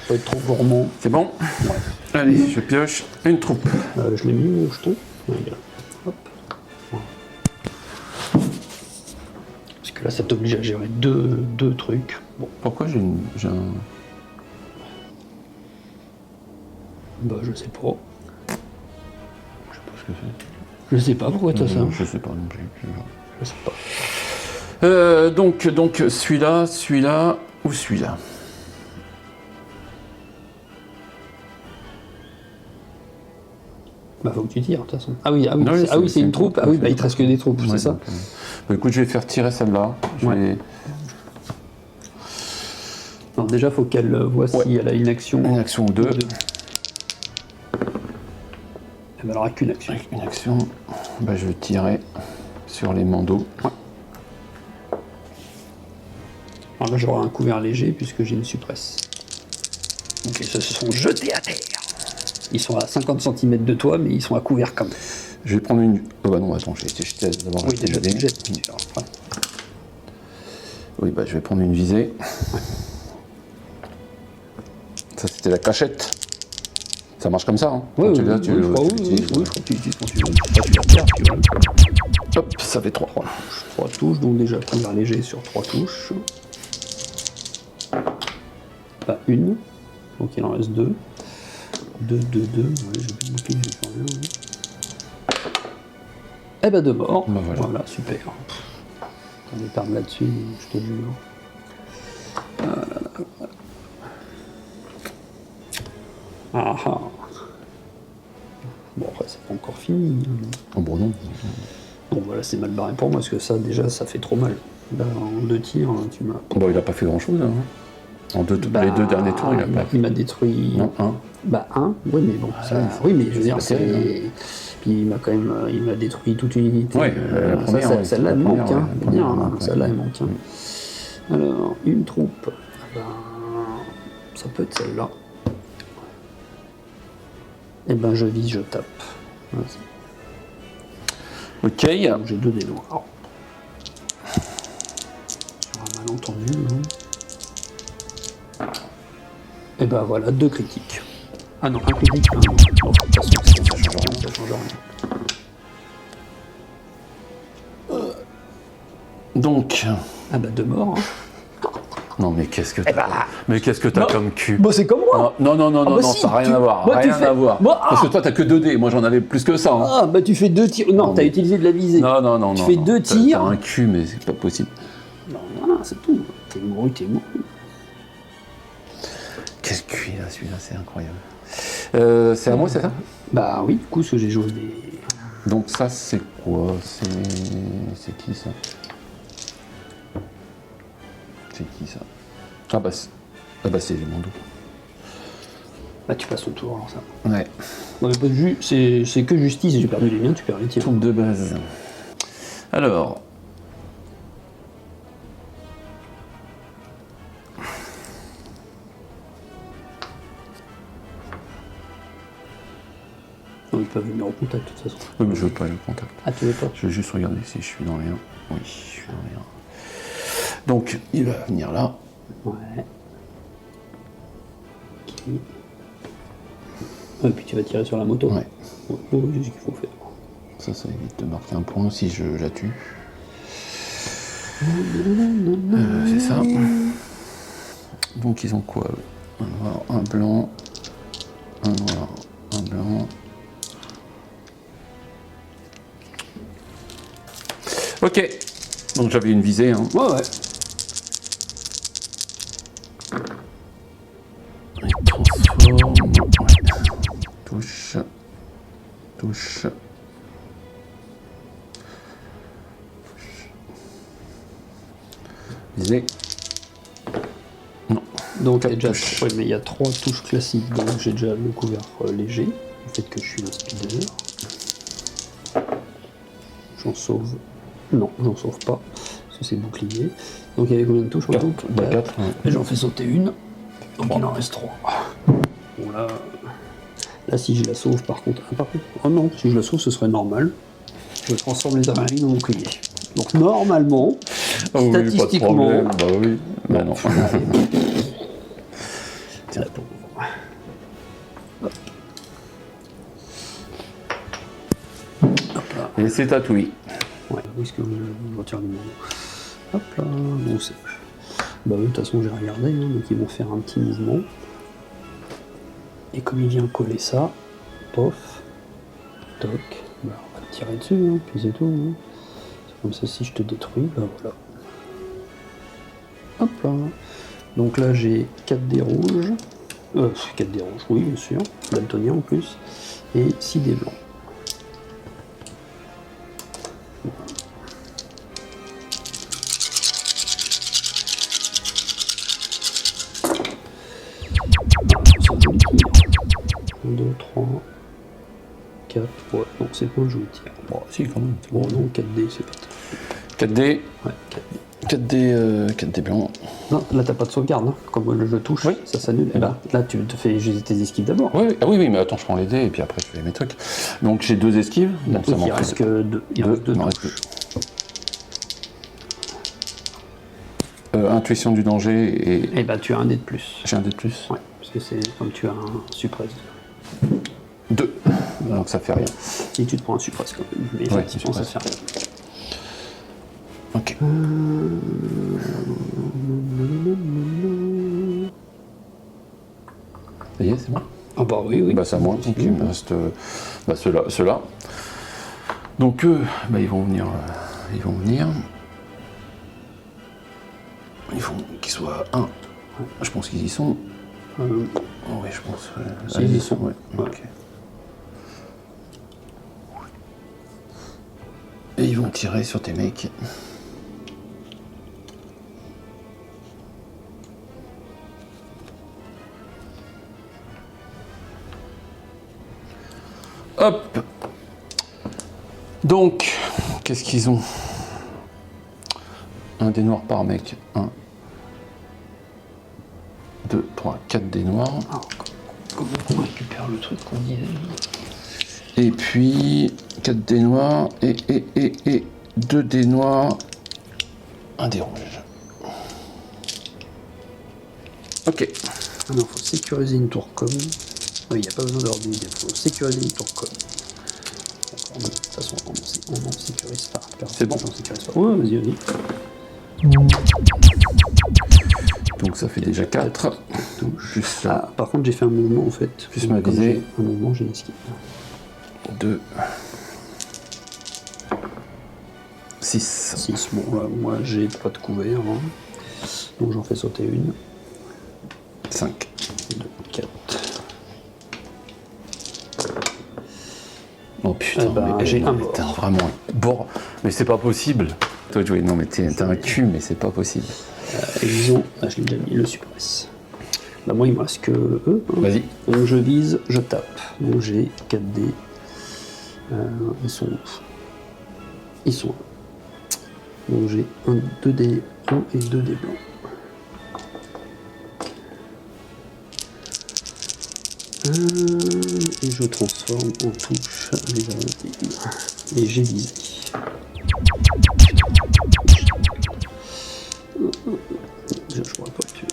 Faut être trop gourmand. C'est bon? Ouais. Allez, je pioche une troupe. Je l'ai mis mon jeton. Regarde. Hop. Voilà. Parce que là, ça t'oblige à gérer deux trucs. Bon, Pourquoi j'ai un... bah, je sais pas. Je sais pas ce que c'est. Je sais pas pourquoi t'as ça. Je sais pas non plus. Je sais pas. Donc celui-là ou celui-là. Bah, faut que tu tires, de toute façon. Ah oui, Non, oui, c'est une troupe. Ah oui, bah, il te reste que des troupes, c'est ça. Bah, écoute, je vais faire tirer celle-là. Alors, déjà, faut qu'elle voit si elle a une action. Une action ou deux. Elle n'aura qu'une action. Avec une action, bah, je vais tirer sur les manteaux. Alors là, j'aurai un couvert léger puisque j'ai une suppresse. Donc, ils se sont jetés à terre. Ils sont à 50 cm de toi, mais ils sont à couvert quand même. Je vais prendre une... Oh bah non, attends, je vais d'abord Oui, déjà, tu jettes. Oui, bah je vais prendre une visée. Ça, c'était la cachette. Ça marche comme ça, hein? Oui, je crois que tu utilises quand tu veux. Hop, ça fait 3. 3 touches, donc déjà couvert léger sur 3 touches. Pas une, donc il en reste 2. 2, 2, 2, ouais, j'ai bien marqué, j'ai pas rien. Eh ben, 2 morts. Ben voilà. Super. On est perdre là-dessus, je te jure. Ah ah. Bon, après, c'est pas encore fini. Oh bon, non. Bon, voilà, c'est mal barré pour moi, parce que ça, déjà, ça fait trop mal. Là, en 2 tirs, tu m'as... Bon, il a pas fait grand-chose, hein. Les 2 derniers tours, il a pas... Il m'a détruit... Non, 1. Bah, 1, oui, mais bon, ça... Oui, mais je veux dire, pas terrible, c'est... Puis il m'a quand même... Il m'a détruit toute une unité. Ouais, la première, ouais, celle-là, elle la manque, première, hein. ouais, la Bien, première, hein, ouais. celle-là, elle manque, hein. Alors, une troupe... Ben, ça peut être celle-là. Et ben, je vise, je tape. Vas-y. Ok. Donc, j'ai 2 dés noirs. Sur un malentendu, hein. Et ben voilà, 2 critiques. Ah non, un critique, un non. Bon, de toute façon, ça change rien. Donc... Ah bah 2 morts, hein. Non, mais qu'est-ce que t'as Mais qu'est-ce que t'as comme cul? Bon, c'est comme moi. Non, Si, ça n'a rien à voir. Moi, Rien à voir. Parce que toi, t'as que 2 dés. Moi, j'en avais plus que ça. Hein. Ah, bah tu fais 2 tirs. Non, t'as utilisé de la visée. Non. Tu fais 2 tirs. T'as un cul, mais c'est pas possible. Non, voilà, c'est tout. T'es mouru. Quel cul, là, celui-là, c'est incroyable. C'est à moi, c'est ça? Bah oui, du coup, ce que j'ai joué des... Donc ça, c'est quoi? C'est qui, ça? C'est qui, ça? Ah bah, c'est les manteaux. Bah tu passes ton tour, alors ça. Ouais. Non, mais pas de c'est que justice, j'ai perdu les miens, tu perds les tirs. Troupe de base. Alors... Non, ils peuvent venir au contact, de toute façon. Oui, mais je veux pas aller au contact. Ah, tu veux pas? Je vais juste regarder si je suis dans les 1. Oui, je suis dans les 1. Donc, il va venir là. Ouais. Et puis tu vas tirer sur la moto. Ouais. Oui, c'est ce qu'il faut faire. Ça évite de marquer un point si je la tue. C'est ça. Donc ils ont quoi eux? Un noir, un blanc, un noir, un blanc. Ok. Donc j'avais une visée. Hein. Ouais. Il transforme. Touche. Touche. Visée. Non. Donc il y a déjà touches. mais il y a 3 touches classiques, donc j'ai déjà le couvert léger, le fait que je suis un speeder. J'en sauve. Non, j'en sauve pas, parce que c'est bouclier. Donc il y avait combien de touches en tout? 4. Et j'en fais sauter une, donc il en reste 3. Bon là si je la sauve par contre. Oh non, si je la sauve ce serait normal. Je transforme les adrénaline en bouclier. Donc normalement, statistiquement. Oui, pas de problème. Bah oui. Bah non. Tiens, pour... Hop là. Et c'est tatoué. Ouais, où est-ce que je retire le mot? Hop là, bon c'est... Bah eux, de toute façon j'ai regardé, hein, donc ils vont faire un petit mouvement. Et comme il vient coller ça, pof, toc, bah on va te tirer dessus, hein, puis c'est tout. Hein. C'est comme ça, si je te détruis, bah voilà. Hop là. Donc là j'ai 4 dés rouges. 4 dés rouges, oui bien sûr, daltonien en plus. Et 6 dés blancs. Un, 2, 3, 4, ouais, non c'est pas un joli tir. Bon, si, quand même. Bon non, 4D c'est pas 4D. Ouais, 4D. 4D blanc. Non, là t'as pas de sauvegarde, hein. Comme le jeu touche, Oui. ça s'annule. Et là. Là tu te fais tes esquives d'abord. Oui, ah oui, mais attends, je prends les dés et puis après je fais mes trucs. Donc j'ai 2 esquives. Donc ça il m'en reste fait que 2. Il reste 2 il m'en reste 2. Intuition du danger et Et bah tu as un dé de plus. j'ai un dé de plus. Ouais, parce que c'est comme tu as un suppress. 2. Donc ça fait rien. Si tu te prends un suppress quand même. Mais effectivement ça fait rien. Ok. Ça y est, c'est bon. Ah bah oui. Bah c'est à moi. Donc il me reste ceux-là. Donc eux, bah, ils vont venir. Il faut qu'ils soient 1. Je pense qu'ils y sont. Oh, oui, je pense. Si, ils y sont. Ouais. Ouais. Ok. Et ils vont tirer sur tes mecs. Hop. Donc, qu'est-ce qu'ils ont? Un dé noir par mec. 1, 2, 3, 4 dés noirs. Alors, comment on récupère le truc qu'on disait? Et puis 4 dés noirs et 2 dés noirs, 1 dé rouge. Ok. Alors, il faut sécuriser une tour com. Oui, il n'y a pas besoin d'avoir des idées, il faut sécuriser une tour com. D'accord, de toute façon, on en sécurise pas. C'est bon. On sécurise pas. Ouais, vas-y. Donc ça fait déjà 4. Plus Ah, par contre, j'ai fait un mouvement en fait. Plus ma visée. Un mouvement, j'ai une esquive. 2. 6. 6. Bon, là, moi, j'ai pas de couvert. Hein. Donc, j'en fais sauter une. 5. 2, 4. Oh putain, mais, j'ai un mais mort. t'es vraiment bon, mais c'est pas possible. Toi, Joey, non, mais t'es un cul, mais c'est pas possible. Ils ont, je l'ai déjà mis, le suppress. Bah, moi, il me reste que eux. Hein. Vas-y. Donc, je vise, je tape. Donc, j'ai 4 dés. Ils sont où? Donc, j'ai 2 dés blancs et 2 dés blancs. Et je transforme en touche les adrénalines. Et j'ai visé. Je pourrais pas le tuer.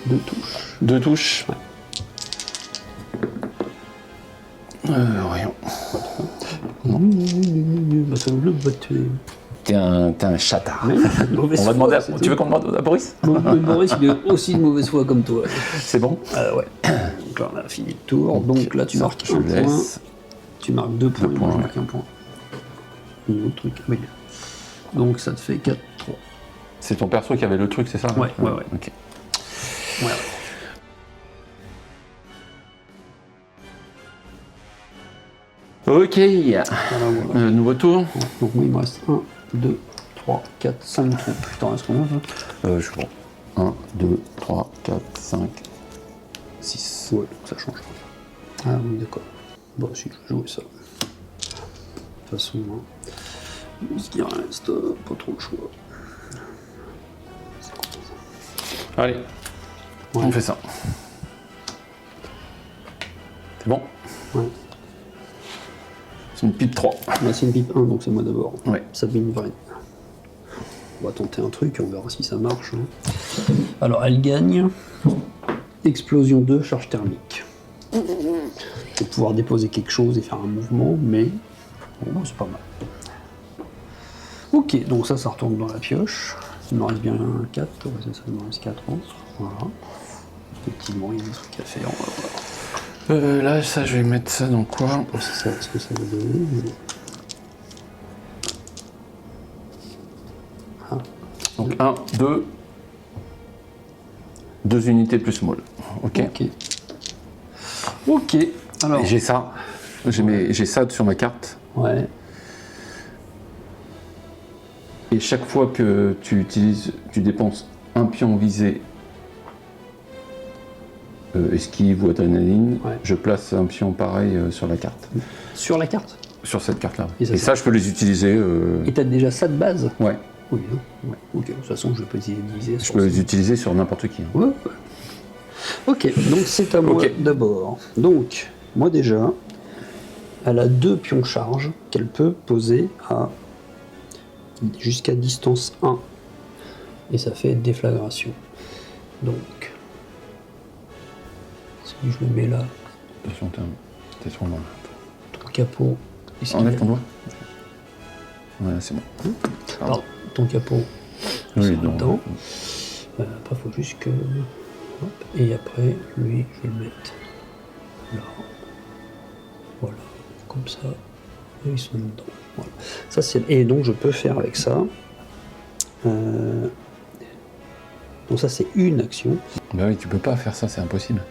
2 touches. 2 touches. Ouais. Rien. Bah, ça me va tuer. T'es un chatard. Mais, On va demander tu veux qu'on demande à Boris? Boris, il est aussi de mauvaise foi comme toi. C'est bon? Ouais. Donc là, on a fini le tour. Donc là, tu ça, marques je un point. laisse. Tu marques 2 points, 2 et moi, je points, marque 1 point. Un autre truc. Oui. Donc ça te fait 4, 3. C'est ton perso qui avait le truc, c'est ça? Ouais. Ok. Ouais. Ok. Voilà. Nouveau tour. Donc moi, il me reste 1, 2, 3, 4, 5 troupes. Putain, est-ce qu'on a ça? Je sais pas. 1, 2, 3, 4, 5, 6. Ouais, donc ça change. Ah oui, d'accord. Bon, si je vais jouer ça. De toute façon, ce qui reste, pas trop le choix. Allez, on fait ça. C'est bon? Ouais. C'est une pipe 3. Là, c'est une pipe 1, donc c'est moi d'abord. Ouais. Sabine Vraine. On va tenter un truc, on verra si ça marche. Alors, elle gagne. Explosion 2, charge thermique. Je vais pouvoir déposer quelque chose et faire un mouvement, mais bon, c'est pas mal. Ok, donc ça retourne dans la pioche. Il me reste bien 4, ouais, c'est ça, il me reste 4 ans. Voilà. Effectivement, il y a des trucs à faire, on va voir. Là, ça, je vais mettre ça dans quoi? C'est ça, ce que ça va donner. Mais... Ah. Donc 1, 2. 2 unités plus small. Ok. Ok. Alors. Et j'ai ça. J'ai ça sur ma carte. Ouais. Et chaque fois que tu dépenses un pion visé, esquive ou adrénaline, je place un pion pareil sur la carte. Sur la carte? Sur cette carte-là. Et ça, je peux les utiliser. Et t'as déjà ça de base? Ouais. Oui, ouais. Ok, de toute façon, je vais pas utiliser. Je peux les utiliser sur n'importe qui. Ouais. Ok, donc c'est à moi d'abord. Donc, moi déjà, elle a 2 pions charge qu'elle peut poser à jusqu'à distance 1. Et ça fait déflagration. Donc, si je le mets là, Attention, t'es trop loin. ton capot. Enlève ton doigt. Voilà, c'est bon. Pardon, ton capot. Oui, donc. Dedans. Après, il faut juste que. Hop, et après, lui, je vais le mettre là. Voilà, comme ça. Et ils sont dedans. Voilà. Ça, et donc, je peux faire avec ça. Donc, ça, c'est une action. Bah oui, tu peux pas faire ça, c'est impossible.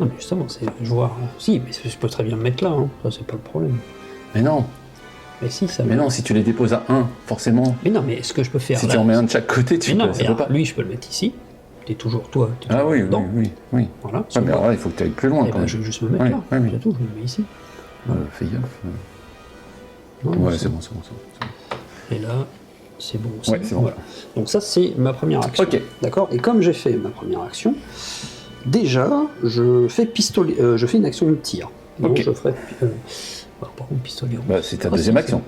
Non, mais justement, c'est joueur. Si, mais je peux très bien me mettre là, hein. Ça, c'est pas le problème. Mais non. Mais si, ça. Mais non, si tu les déposes à 1, forcément. Mais non, mais est-ce que je peux faire Si là, tu en mets un de chaque côté, tu mais non, peux pas. lui, je peux le mettre ici. T'es toujours toi. Ah oui, dedans. oui. Voilà. Ouais, mais alors là, il faut que tu ailles plus loin Et quand ben, même. je vais juste me mettre là. Ouais, oui. C'est tout, je me mets ici. Fais gaffe. Non, Ouais, c'est bon. Et là, c'est bon aussi. Ouais, c'est bon. Voilà. Donc ça, c'est ma première action. Ok. D'accord. Et comme j'ai fait ma première action, déjà, je fais pistolet. Je fais une action de tir. Donc Ok. je ferai. Par contre, pistolet. Bah, c'est ta deuxième action.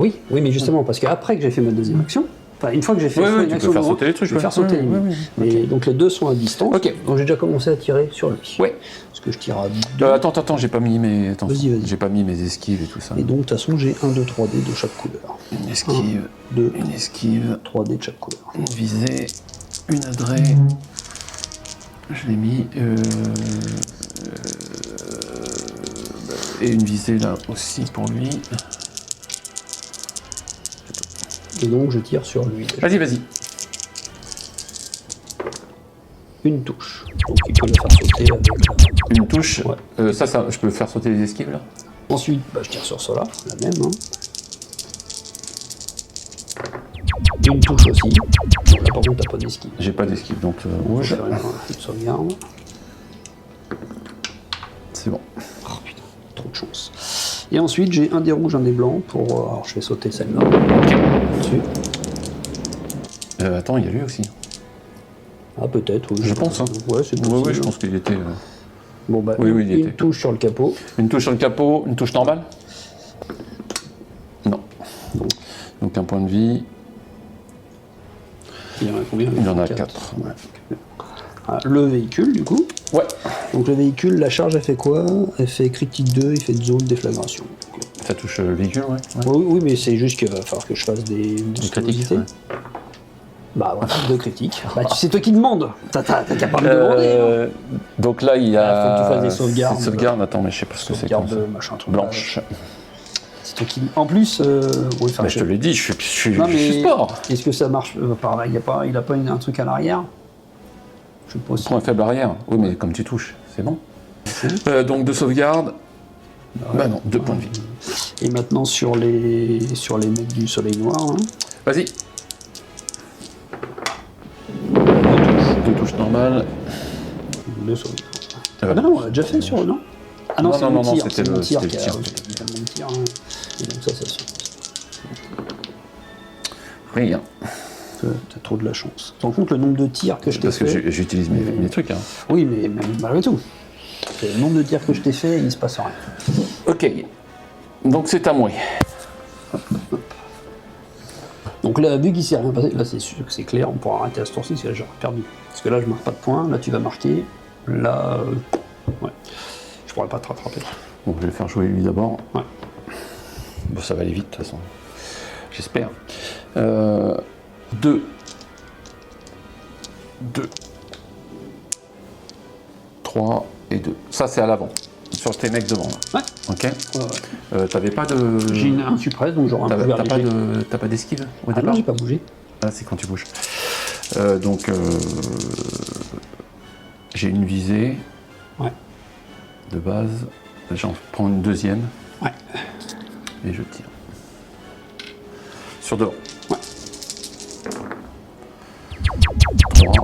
Oui, mais justement, parce qu'après que j'ai fait ma deuxième action, enfin, une fois que j'ai fait une tu action peux faire de sauter les trucs. je vais faire sauter les mines. Mais donc les deux sont à distance. Ok. Donc j'ai déjà commencé à tirer sur lui. Ouais. Parce que je tire à 2. Attends, j'ai pas mis mes. Attends, Vas-y. j'ai pas mis mes esquives et tout ça. Et donc de toute façon, j'ai 1, 2, 3 dés de chaque couleur. Une esquive, 2, une esquive, 3 dés de chaque couleur. une visée, une adresse. Je l'ai mis. Et une visée là aussi pour lui. Et donc je tire sur lui. Vas-y. Une touche. Donc il peut le faire sauter avec la... Une touche. Ouais. Ça, je peux faire sauter les esquives là. Ensuite, je tire sur cela, la même. Hein. Une touche aussi. Donc là par contre t'as pas d'esquive. J'ai pas d'esquive donc Je vais faire une sauvegarde. c'est bon. Oh putain, trop de chance. Et ensuite j'ai un dé rouge, un dé blanc pour... alors je fais sauter celle-là. Dessus. Attends, il y a lui aussi. Ah peut-être, oui. Je pense. Hein. Ouais, c'est possible. Ouais, je pense qu'il était. Bon bah, Oui, il une était. touche sur le capot. Une touche sur le capot, une touche normale. Non. Donc un point de vie. Il y en a combien? Il y en a 4. Ouais. Voilà, le véhicule, du coup. Ouais. Donc le véhicule, la charge, elle fait quoi? Elle fait critique 2, il fait de zone, déflagration. Ça touche le véhicule, ouais. Oui, mais c'est juste qu'il va falloir que je fasse des critiques. Ouais. Bah voilà, 2 critiques. Bah c'est toi qui demandes. T'as qu'à pas me demander. Hein. Donc là, il y a. Faut que tu fasses des sauvegardes. C'est sauvegarde, attends, mais je sais pas ce que c'est. Sauvegarde, machin, truc. Blanche. C'est toi qui. En plus, oui, Bah, je te l'ai dit, je suis sport. Est-ce que ça marche pareil, il a pas un truc à l'arrière? Je suppose. Prends un faible arrière. Oui, mais comme tu touches, c'est bon. Donc de sauvegarde. Bah non, 2 points de vie. Et maintenant sur les mecs du soleil noir. Hein. Vas-y. 2 touches normales. 2 sauvegardes. Ah bah non, on l'a déjà fait sur eux, non? Ah non, c'est mon tir, c'était le tir. Hein. Et donc ça suffit. Rien. T'as trop de la chance. Tu te rends compte le nombre de tirs que je t'ai fait? Parce que j'utilise mes trucs. Hein. Oui, mais malgré tout. Le nombre de tirs que je t'ai fait, il se passe rien. Ok. Donc c'est à moi. Donc là, vu qu'il s'est rien passé, là c'est sûr que c'est clair, on pourra arrêter à ce tour-ci, parce que là j'aurais perdu. Parce que là je marque pas de points, là tu vas marquer, là... ouais. Je pourrais pas te rattraper. Donc je vais le faire jouer lui d'abord. Ouais. Bon, ça va aller vite de toute façon. J'espère. 2. 3 et 2. Ça c'est à l'avant. Sur tes mecs devant là. Ouais. Ok. Ouais. T'avais pas de. J'ai un suppresse, donc j'aurai un couvert léger. T'as pas d'esquive au Ah départ? non, j'ai pas bougé. Ah, c'est quand tu bouges. Donc j'ai une visée. Ouais. De base. J'en prends une deuxième. Ouais. Et je tire. Sur devant. Ouais. 3.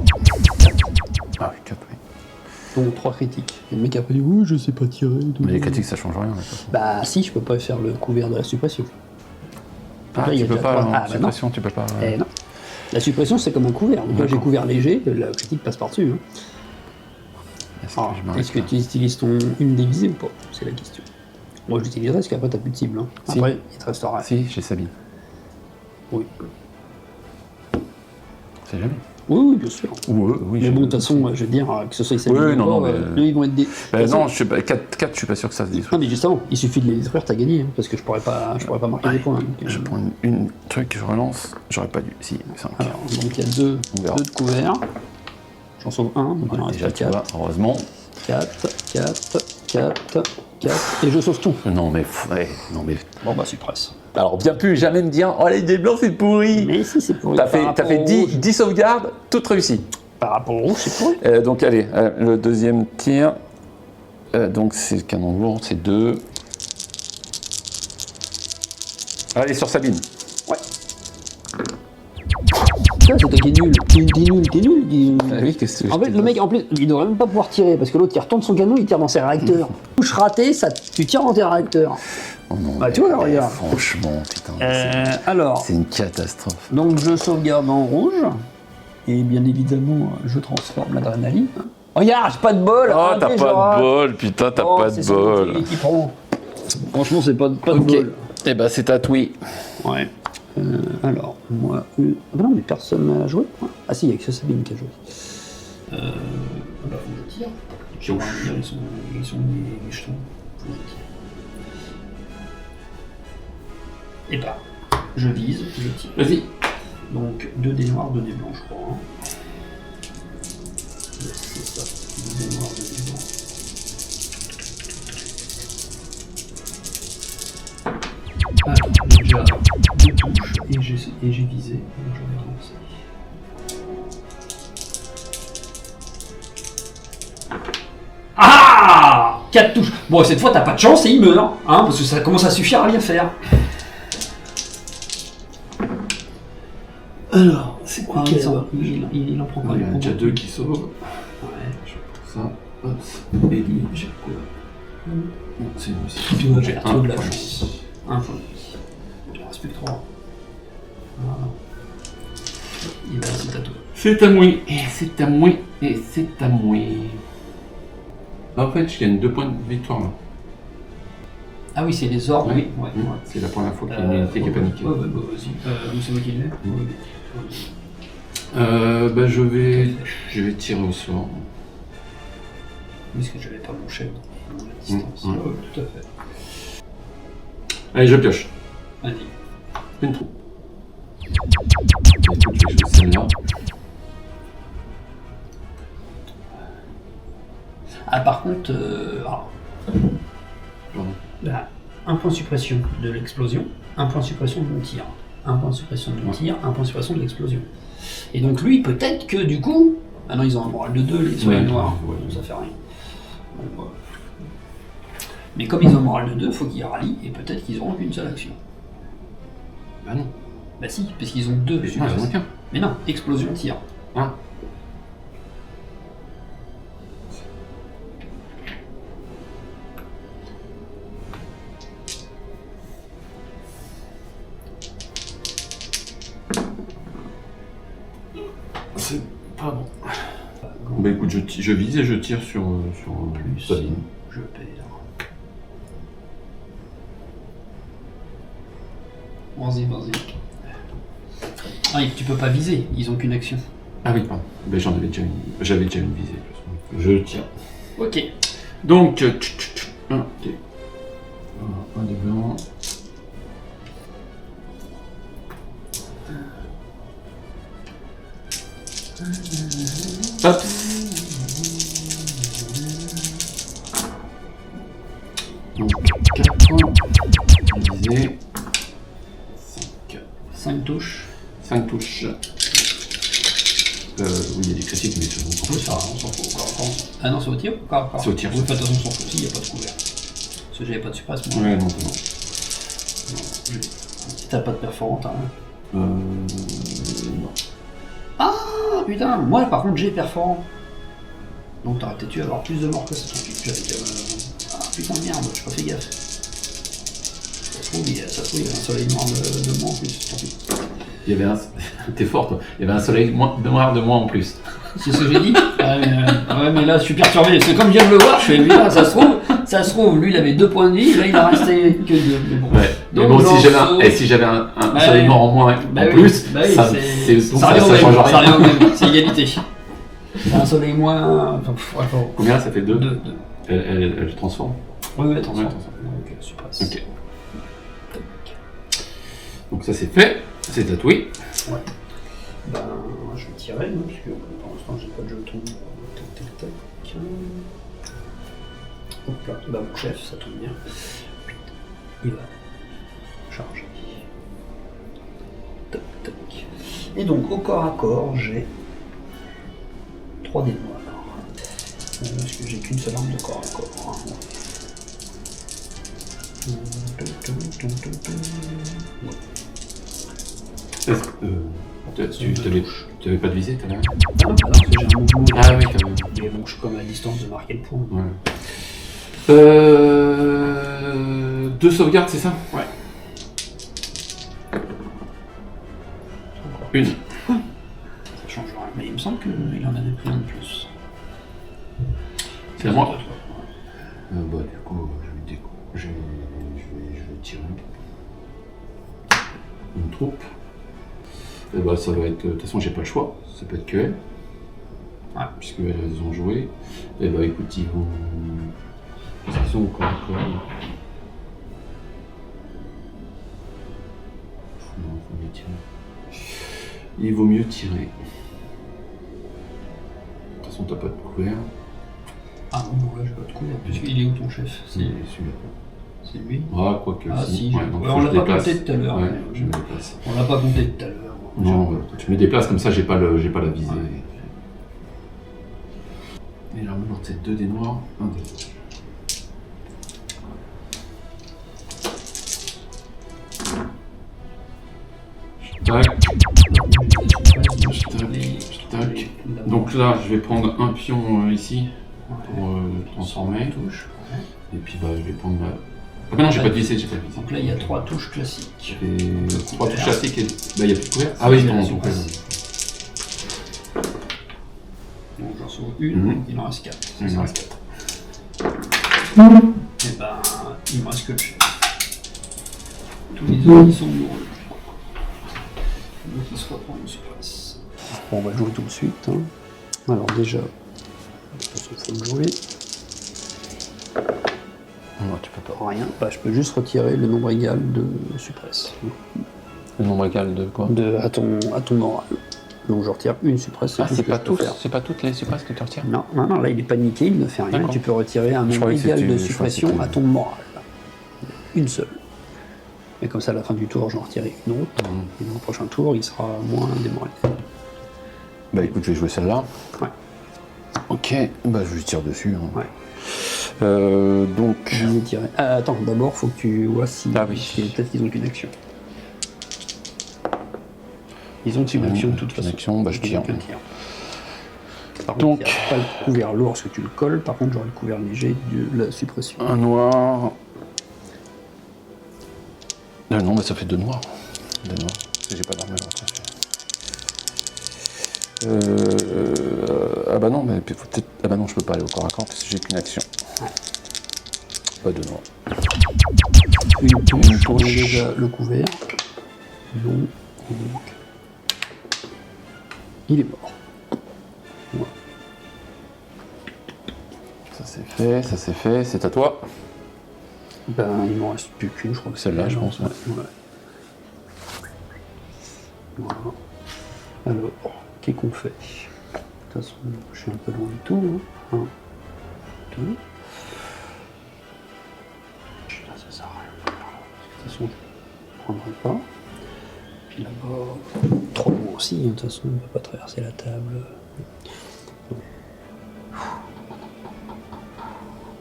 Ah oui, 4, oui. Donc 3 critiques. Et le mec après dit oui, je sais pas tirer. Mais les critiques ça change rien. Bah si, je peux pas faire le couvert de la suppression. Ah, là, il y tu a peux déjà pas, 3. en suppression, tu peux pas. Eh non. La suppression c'est comme un couvert. Donc là j'ai couvert léger, la critique passe par-dessus. Hein. Est-ce que tu utilises ton une des visées ou pas? C'est la question. Moi je l'utiliserai parce qu'après t'as plus de cible. Hein. Si. Après il te restera. Si, j'ai Sabine. Oui. C'est jamais. Oui, bien sûr. Oui, mais bon, de toute façon, je veux dire, que ce soit Sabine ou non, pas, mais... eux, ils vont être des... non, 4, je suis pas sûr que ça se détruise. Non, mais justement, il suffit de les détruire, t'as gagné, hein, parce que je pourrais pas marquer des points. Donc, je prends une truc, je relance, j'aurais pas dû. Si, 5. Alors, donc il y a 2 de couverts. J'en sauve un, donc il en reste déjà, 4. vois, heureusement. 4, et je sauve tout. Non, mais... Bon, bah, suppresse. Alors, bien plus jamais me dire, oh, les dés blancs, c'est pourri. Mais si, c'est pourri. T'as fait 10 sauvegardes, toutes réussies. Par rapport au rouge, c'est pourri. Donc, allez, le deuxième tir. Donc, c'est le canon lourd, c'est 2. Allez, sur Sabine. Ouais. C'est toi qui es nul. T'es nul. Ah oui, qu'est-ce que en fait, le mec, en plus, il devrait même pas pouvoir tirer, parce que l'autre, il retourne son canon, il tire dans ses réacteurs. Touche ratée, tu tires dans tes réacteurs. Oh non, bah, tu vois, regarde. Franchement, putain. Alors. C'est une catastrophe. Donc, je sauvegarde en rouge. Et bien évidemment, je transforme l'adrénaline. Regarde, j'ai pas de bol. Oh, t'as pas de bol, putain, t'as pas de bol. C'est qui prend. Franchement, c'est pas de bol. Eh ben, c'est tatoué. Ouais. Alors, moi... Ah bah non, mais personne n'a joué. Ah si, il y a que Sabine qui a joué. Bah, faut que je tire. J'ai oublié de dire, ils sont les jetons. Faut que je tire. Et bah, je vise, je tire. Vas-y. Donc, 2 dés noirs, 2 dés blancs, je crois. Hein. C'est ça, 2 dés noirs, 2 dés blancs. Alors, déjà 2 touches et j'ai visé, donc je vais relancer. Ah 4 touches. Bon, cette fois, t'as pas de chance et il meurt, hein, parce que ça commence à suffire à rien faire. Alors, c'est quoi il en prend quoi? Il y en a déjà 2 qui sauvent. Ouais, je prends ça. Hop. Et lui, j'ai quoi? Non, c'est lui aussi. J'ai un de la chance. Un point. Il en reste plus que 3. Voilà. Et ben, c'est à toi. C'est à moi. Et c'est à moi. Et c'est à moi. En fait, je gagne 2 points de victoire là. Ah oui, c'est les ordres, oui. Ouais. C'est la première fois qu'il y a une unité qui est paniquée. Ouais, bah, vas-y. Donc c'est moi qui l'ai. Je vais tirer au sort. Est-ce que j'avais pas mon chef à la distance? Oui, tout à fait. Allez, je pioche. Vas-y. Une troupe. Je vais jouer celle-là. Ah, par contre, là, un point de suppression de l'explosion, un point de suppression de mon tir. Un point de suppression de mon tir, un point de suppression de l'explosion. Et donc lui, peut-être que du coup... Ah non, ils ont un moral de 2, les soleils noirs. Donc ça fait rien. Donc, mais comme ils ont un moral de 2, il faut qu'ils rallient, et peut-être qu'ils auront qu'une seule action. Bah non. Bah si, parce qu'ils ont 2. Ah, j'en ai qu'un. Mais non, explosion, tir. Ah. C'est pas bon. Bah écoute, je vise et je tire sur Sabine. Je perds. Vas-y. Ah, et tu peux pas viser, ils ont qu'une action. Ah oui, pardon. Ben, j'avais déjà une visée. Je tire. Ok. Donc, un des blancs. Hop. Donc 4 visés. 5 touches. 5 touches. Oui, il y a des critiques, mais on s'en fout. On s'en fout. Ah non, c'est au tir ou pas? C'est au tir. Oui, de toute façon, on s'en fout aussi, il n'y a pas de couvert. Parce que j'avais pas de suppresse, moi. Ouais, non. T'as pas de perforante, hein? Non. Ah putain, moi par contre j'ai perforant. Donc t'aurais peut-être dû avoir plus de morts que ça. Ah putain merde, j'ai pas fait gaffe. Ça se trouve, il y a un soleil noir de moins en plus. Tant pis. Il y avait un... T'es fort toi. Il y avait un soleil noir de moins en plus. C'est ce que j'ai dit. Ouais, mais là je suis perturbé. C'est comme je viens de le voir, je fais lui là, ça se trouve, lui il avait 2 points de vie, là il a resté que 2. Mais bon. Ouais. Donc, mais bon, si j'avais un soleil noir en moins en plus, ça change rien. Ça revient au même, c'est égalité. C'est un soleil moins. Combien ça fait 2? 2. Elle transforme? Oui, elle transforme. Donc, suppresse. Ok. Donc ça c'est fait, c'est tatoué. Ouais. Ben, je vais tirer, hein, puisque pour l'instant j'ai pas de jeton. Tac. Hop là, bah mon chef, ça tombe bien. Il va charger. Tac. Et donc au corps à corps, j'ai 3 dés noirs. Parce que j'ai qu'une seule arme de corps à corps. Tu avais pas de visée tout à l'heure? Non, parce que j'ai un mouvement. Ah oui, quand même. Mais bon, je suis comme à distance de marquer le point. Ouais. 2 sauvegardes, c'est ça? Ouais. Une. Ça change rien, mais il me semble qu'il en avait pris un de plus. C'est à moi? Bah du coup, je vais tirer. Une troupe. Et bah ça va être... De toute façon, j'ai pas le choix. Ça peut être que elle. Ouais. Puisqu'elles ont joué. Et bah écoute, ils vont... Ils sont encore. Il vaut mieux tirer. De toute façon, t'as pas de couvert. Ah non, là j'ai pas de couvert. Puisqu'il est où ton chef? C'est celui-là. C'est lui? Ah, quoique. Ah si, ouais, donc, on l'a pas compté tout à l'heure. Ouais, je me déplace. On l'a pas compté tout à l'heure. Non, je me déplace comme ça, j'ai pas la visée. Ouais. Et là, maintenant, c'est 2 dés noirs, 1 dé. Tac. Donc là, je vais prendre un pion ici pour transformer. Et puis bah, je vais prendre ma... Ah bah non, j'ai pas de visée, Donc là, il y a 3 touches classiques. Et 3 touches classiques et... Bah, il n'y a plus de couvert. Ah oui, non, donc... Donc j'en sauve une, il en reste 4. Il en reste 4. Et ben, il me reste que le chef. Tous les autres, ils sont lourds. Donc il se reprend une suppresse. Bon, on va jouer tout de suite. Hein. Alors déjà, de toute façon, il faut le jouer. Non, tu peux pas. Rien. Bah, je peux juste retirer le nombre égal de suppresse. Le nombre égal de quoi? À ton moral. Donc je retire une suppresse. Ah, c'est pas toutes les suppresses que tu retires? Non, là il est paniqué, il ne fait rien. Tu peux retirer un nombre égal de suppression à ton moral. Une seule. Et comme ça, à la fin du tour, j'en retirerai une autre. Et dans le prochain tour, il sera moins démoralisé. Bah écoute, je vais jouer celle-là. Ouais. Ok, bah je lui tire dessus. Hein. Ouais. Donc. Je vais tirer. Attends, d'abord, faut que tu vois si. Ah oui. Peut-être qu'ils ont qu'une action. Ils ont une action de toute façon. Une action, bah je tire. Par Donc. contre, il n'y a pas le couvert lourd parce que tu le colles. Par contre, j'aurai le couvert léger de la suppression. Un noir. Non, bah ça fait 2 noirs. 2 noirs. J'ai pas d'armure. Ah bah non, mais peut-être. Ah bah non, je peux pas aller au corps à corps parce que j'ai qu'une action. Ouais. Pas 2 noirs. Une touche. Déjà le couvert. Non. Donc. Il est mort. Voilà. Ça c'est fait, c'est à toi. Ben, il m'en reste plus qu'une, je crois que Celle-là, je pense. Ouais. Voilà. Alors, qu'est-ce qu'on fait? De toute façon, je suis un peu loin du tout. Hein. 1, 2. Putain, ça sert à rien. De toute façon, je ne prendrai pas. Puis là-bas, trop loin aussi. De toute façon, on ne peut pas traverser la table.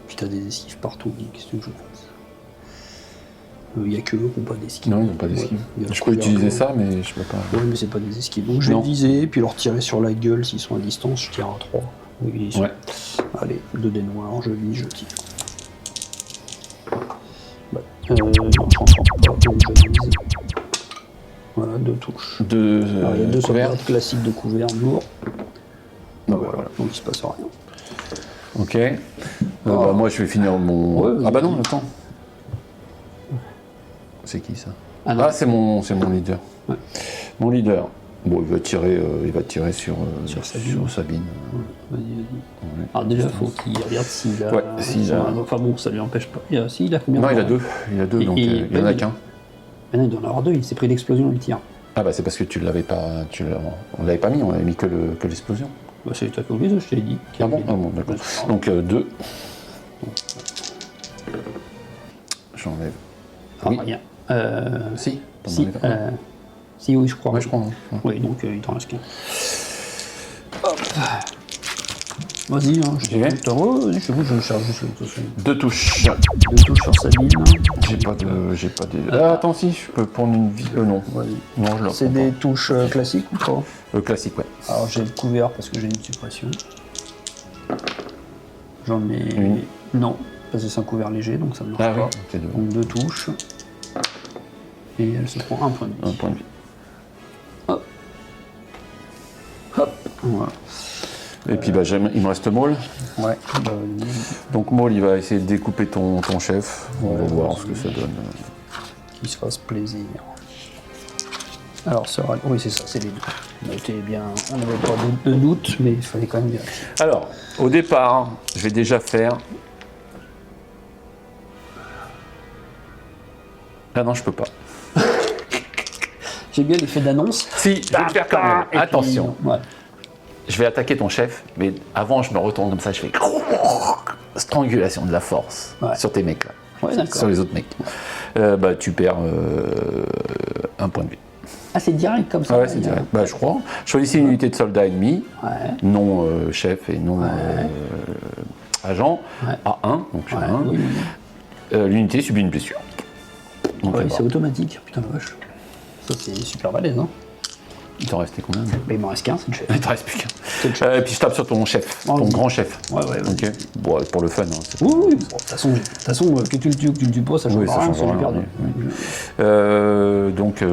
Puis t'as des esquives partout. Qu'est-ce que tu veux que je fasse? Il n'y a que eux qui n'ont pas d'esquive. Non, ils n'ont pas d'esquive. Ouais, je peux utiliser ça, mais je peux pas. Oui, mais c'est pas des esquives. Donc je vais viser, puis leur tirer sur la gueule s'ils sont à distance. Je tire à 3. Oui, ouais. Allez, 2 dés noirs, je vise, je tire. Bah, non, je n'en prends pas, donc je vise. Voilà, 2 touches. Alors, il y a 2 sauvegardes classiques de couvert lourd. Voilà, donc il se passe rien. Ok. Bah, moi je vais finir mon. Ouais, ah bah non, attends. C'est qui ça? Ah, c'est mon leader. Ouais. Mon leader. Bon, il va tirer sur Sabine. Vas-y. Ouais. Alors déjà, il faut qu'il regarde s'il a... Ouais, s'il a... Enfin bon, ça lui empêche pas. Il a combien? Non, il a 2. Il a 2, donc il n'y en a qu'un. Mais non, il doit en avoir 2, il s'est pris l'explosion, il tire. Ah bah c'est parce que tu l'avais pas... On l'avait pas mis, on avait mis que l'explosion. Bah c'est toi qui as oublié, je te l'ai dit. Ah bon, d'accord. Donc 2. J'enlève. Ah, oui. Rien. Si, si, oui, je crois. Ouais, je crois. Hein. Oui, donc il t'en reste qu'un. Hop. Vas-y, hein, j'y vais. Vas-y, je me charge juste le touche. 2 touches. 2 touches sur Sabine. J'ai pas des... attends, si, je peux prendre une vie. Non. Vas-y. Non, je la c'est des touches classiques ou pas? Classique, ouais. Alors j'ai le couvert parce que j'ai une suppression. J'en ai... Une. Non, parce que c'est un couvert léger, donc ça ne marche pas. Oui. Donc 2 touches. Et elle se prend 1 point de vie. 1 point de vie. Hop. Hop. Voilà. Et puis bah, il me reste Maul. Ouais. Donc Maul, il va essayer de découper ton chef. On va voir ce que ça donne. Qu'il se fasse plaisir. Alors, oui, c'est ça, c'est les 2. Notez bien, on n'avait pas de doute, mais il fallait quand même vérifier. Alors, au départ, je vais déjà faire... Ah non, je peux pas. J'ai bien l'effet d'annonce. Si, je vais le faire quand même. Attention. Ouais. Je vais attaquer ton chef, mais avant, je me retourne comme ça, je fais... Strangulation de la force sur tes mecs, là. Ouais, d'accord. Sur les autres mecs. Tu perds 1 point de vie. Ah, c'est direct comme ça? Ah ouais, c'est direct. Je crois. Choisissez une unité de soldats ennemis, non chef et non agent, à 1, donc je suis à 1. Oui. L'unité subit une blessure. C'est automatique, putain la vache. Ça, c'est super balèze, hein. Il t'en restait combien? Il m'en reste qu'un, c'est le chef. Il t'en reste plus qu'un. Et puis je tape sur ton chef, ton grand chef. Ouais. Ok. Bon, pour le fun. Hein, oui. De toute façon, que tu le tues ou que tu le tues pas, ça change rien, c'est perdu. Donc, on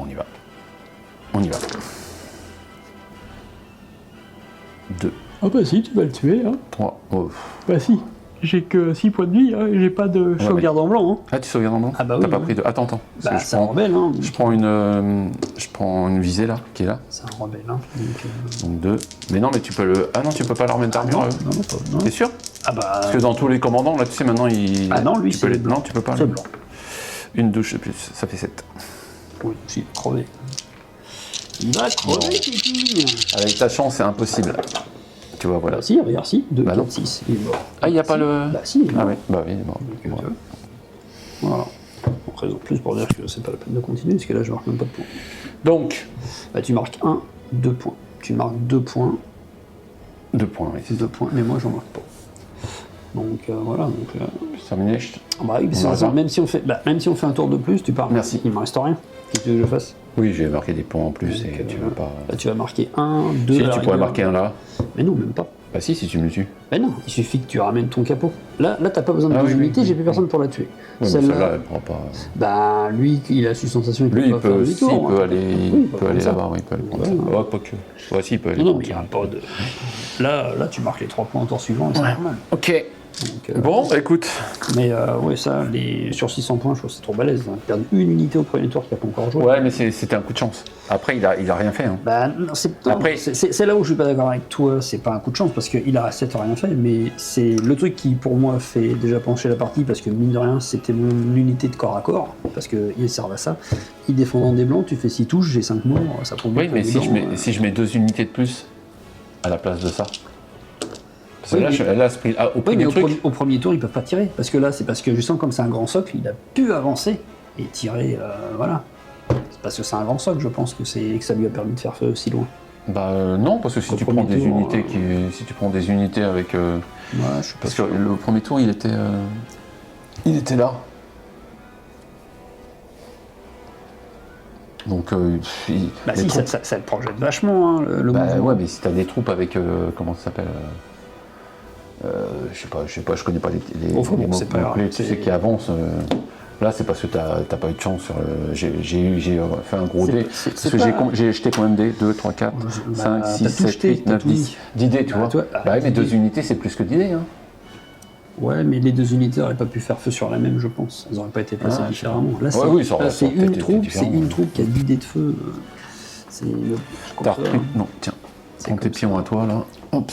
y va. On y va. 2. Ah bah si, tu vas le tuer, hein. 3. Oh. Bah si. J'ai que 6 points de vie, hein, et j'ai pas de sauvegarde en blanc. Hein. Ah, tu sauvegardes en blanc? Ah bah T'as oui, pas oui. pris de... Attends. Parce Bah, que c'est un rebelle, hein. je prends une visée là, qui est là. C'est un rebelle, hein. Donc 2. Mais non, mais tu peux le... Ah non, tu peux pas leur mettre d'armure. Non. T'es sûr? Ah bah... Parce que dans tous les commandants, là, tu sais, maintenant, il... Ah non, lui, tu peux c'est les... blanc. Non, tu peux pas. C'est blanc. Une douche de plus, ça fait 7. Oui, si, crevé. Il va crever, Kiki. Avec ta chance, c'est impossible. Tu vois, voilà. Bah si, regarde, si. 2, Bah 4, non. 6. Il est mort. Ah, il n'y a pas le... Bah si, il est mort. Ah oui, bah oui, il est mort. Donc, voilà. Donc, raison de plus pour dire que c'est pas la peine de continuer, parce que là, je marque même pas de points. Donc, Bah, tu marques 1, 2 points. Tu marques 2 points, 2 points, oui. 2 points, mais moi, j'en marque pas. Donc, voilà. Donc, C'est terminé. bah oui, c'est ça. Même si on fait un tour de plus, tu pars. Merci. Il me reste rien. Qu'est-ce que tu veux que je fasse? Oui, j'ai marqué des points en plus Donc, et tu veux pas... Là, tu vas marquer 1, 2... Si, à la tu pourrais rigueur. marquer un là. Mais non, même pas. Bah si tu me le tues. Mais non, il suffit que tu ramènes ton capot. Là t'as pas besoin de Ah deux oui, unités, oui. j'ai plus personne pour la tuer. Ouais, mais Celle-là, celle-là, elle prend pas... bah lui, il a su sensation, il peut Lui, pas il faire peut, du si, tour. il peut hein. aller, Oui, il il peut peut aller prendre ça. là-bas, oui, il peut aller prendre ça. Ouais. Oh, pas que. Ouais, si, il peut aller Non, prendre mais il n'y ça. a pas de... Là, tu marques les 3 points au tour suivant, c'est normal. Ok. Donc, Bon, écoute. mais ouais, ça, sur 600 points, je trouve que c'est trop balèze. Hein. Perdre une unité au premier tour qui n'a pas encore joué. Ouais, mais c'était un coup de chance. Après, il a rien fait. Hein. Bah, non, Après- c'est là où je suis pas d'accord avec toi, c'est pas un coup de chance parce qu'il a 7 rien fait, mais c'est le truc qui pour moi fait déjà pencher la partie parce que mine de rien c'était mon unité de corps à corps, parce qu'il servent à ça. Il défend dans des blancs, tu fais 6 touches, j'ai 5 morts, ça prend Oui, beaucoup mais de si blancs, je mets 2 unités de plus à la place de ça. Parce que Oui, là, mais- là, au Oui, premier mais truc. au premier tour ils peuvent pas tirer, parce que là c'est parce que justement comme c'est un grand socle, il a pu avancer et tirer, voilà. C'est parce que c'est un grand socle, je pense que ça lui a permis de faire feu si loin. Bah non, parce que si Au tu prends premier des tour, unités si tu prends des unités avec. Ouais, je suis pas Parce que sûr. le premier tour, il était là. Donc, Bah les si, troupes- ça le projette vachement, hein, le Bah mouvement. ouais, mais si t'as des troupes avec comment ça s'appelle je sais pas, je connais pas les Enfin, bon, mots c'est pas grave, clés, tu c'est- sais qui avancent. Là, c'est parce que t'as pas eu de chance sur le. J'ai fait un gros C'est- dé. c'est Parce que pas- j'ai jeté combien de dés? 2, 3, 4, Bah, 5, t'as 6, tout 7, jeté, 8, t'as 9, tout 10. mis. 10 dés, tu Bah, vois. toi, Bah ouais, mais 10 2 unités, c'est plus que 10 dés. Hein. Ouais, mais les 2 unités n'auraient pas pu faire feu sur la même, je pense. Elles n'auraient pas été placées Ah, je sais différemment. Là, Ouais, c'est oui, ça aurait- là, ça c'est aurait peut-être une été troupe, différent, c'est une ouais. troupe qui a 10 dés de feu. C'est le... T'as comme ça. repris. Non, tiens. C'est Prends tes comme pions à toi, là. Hop.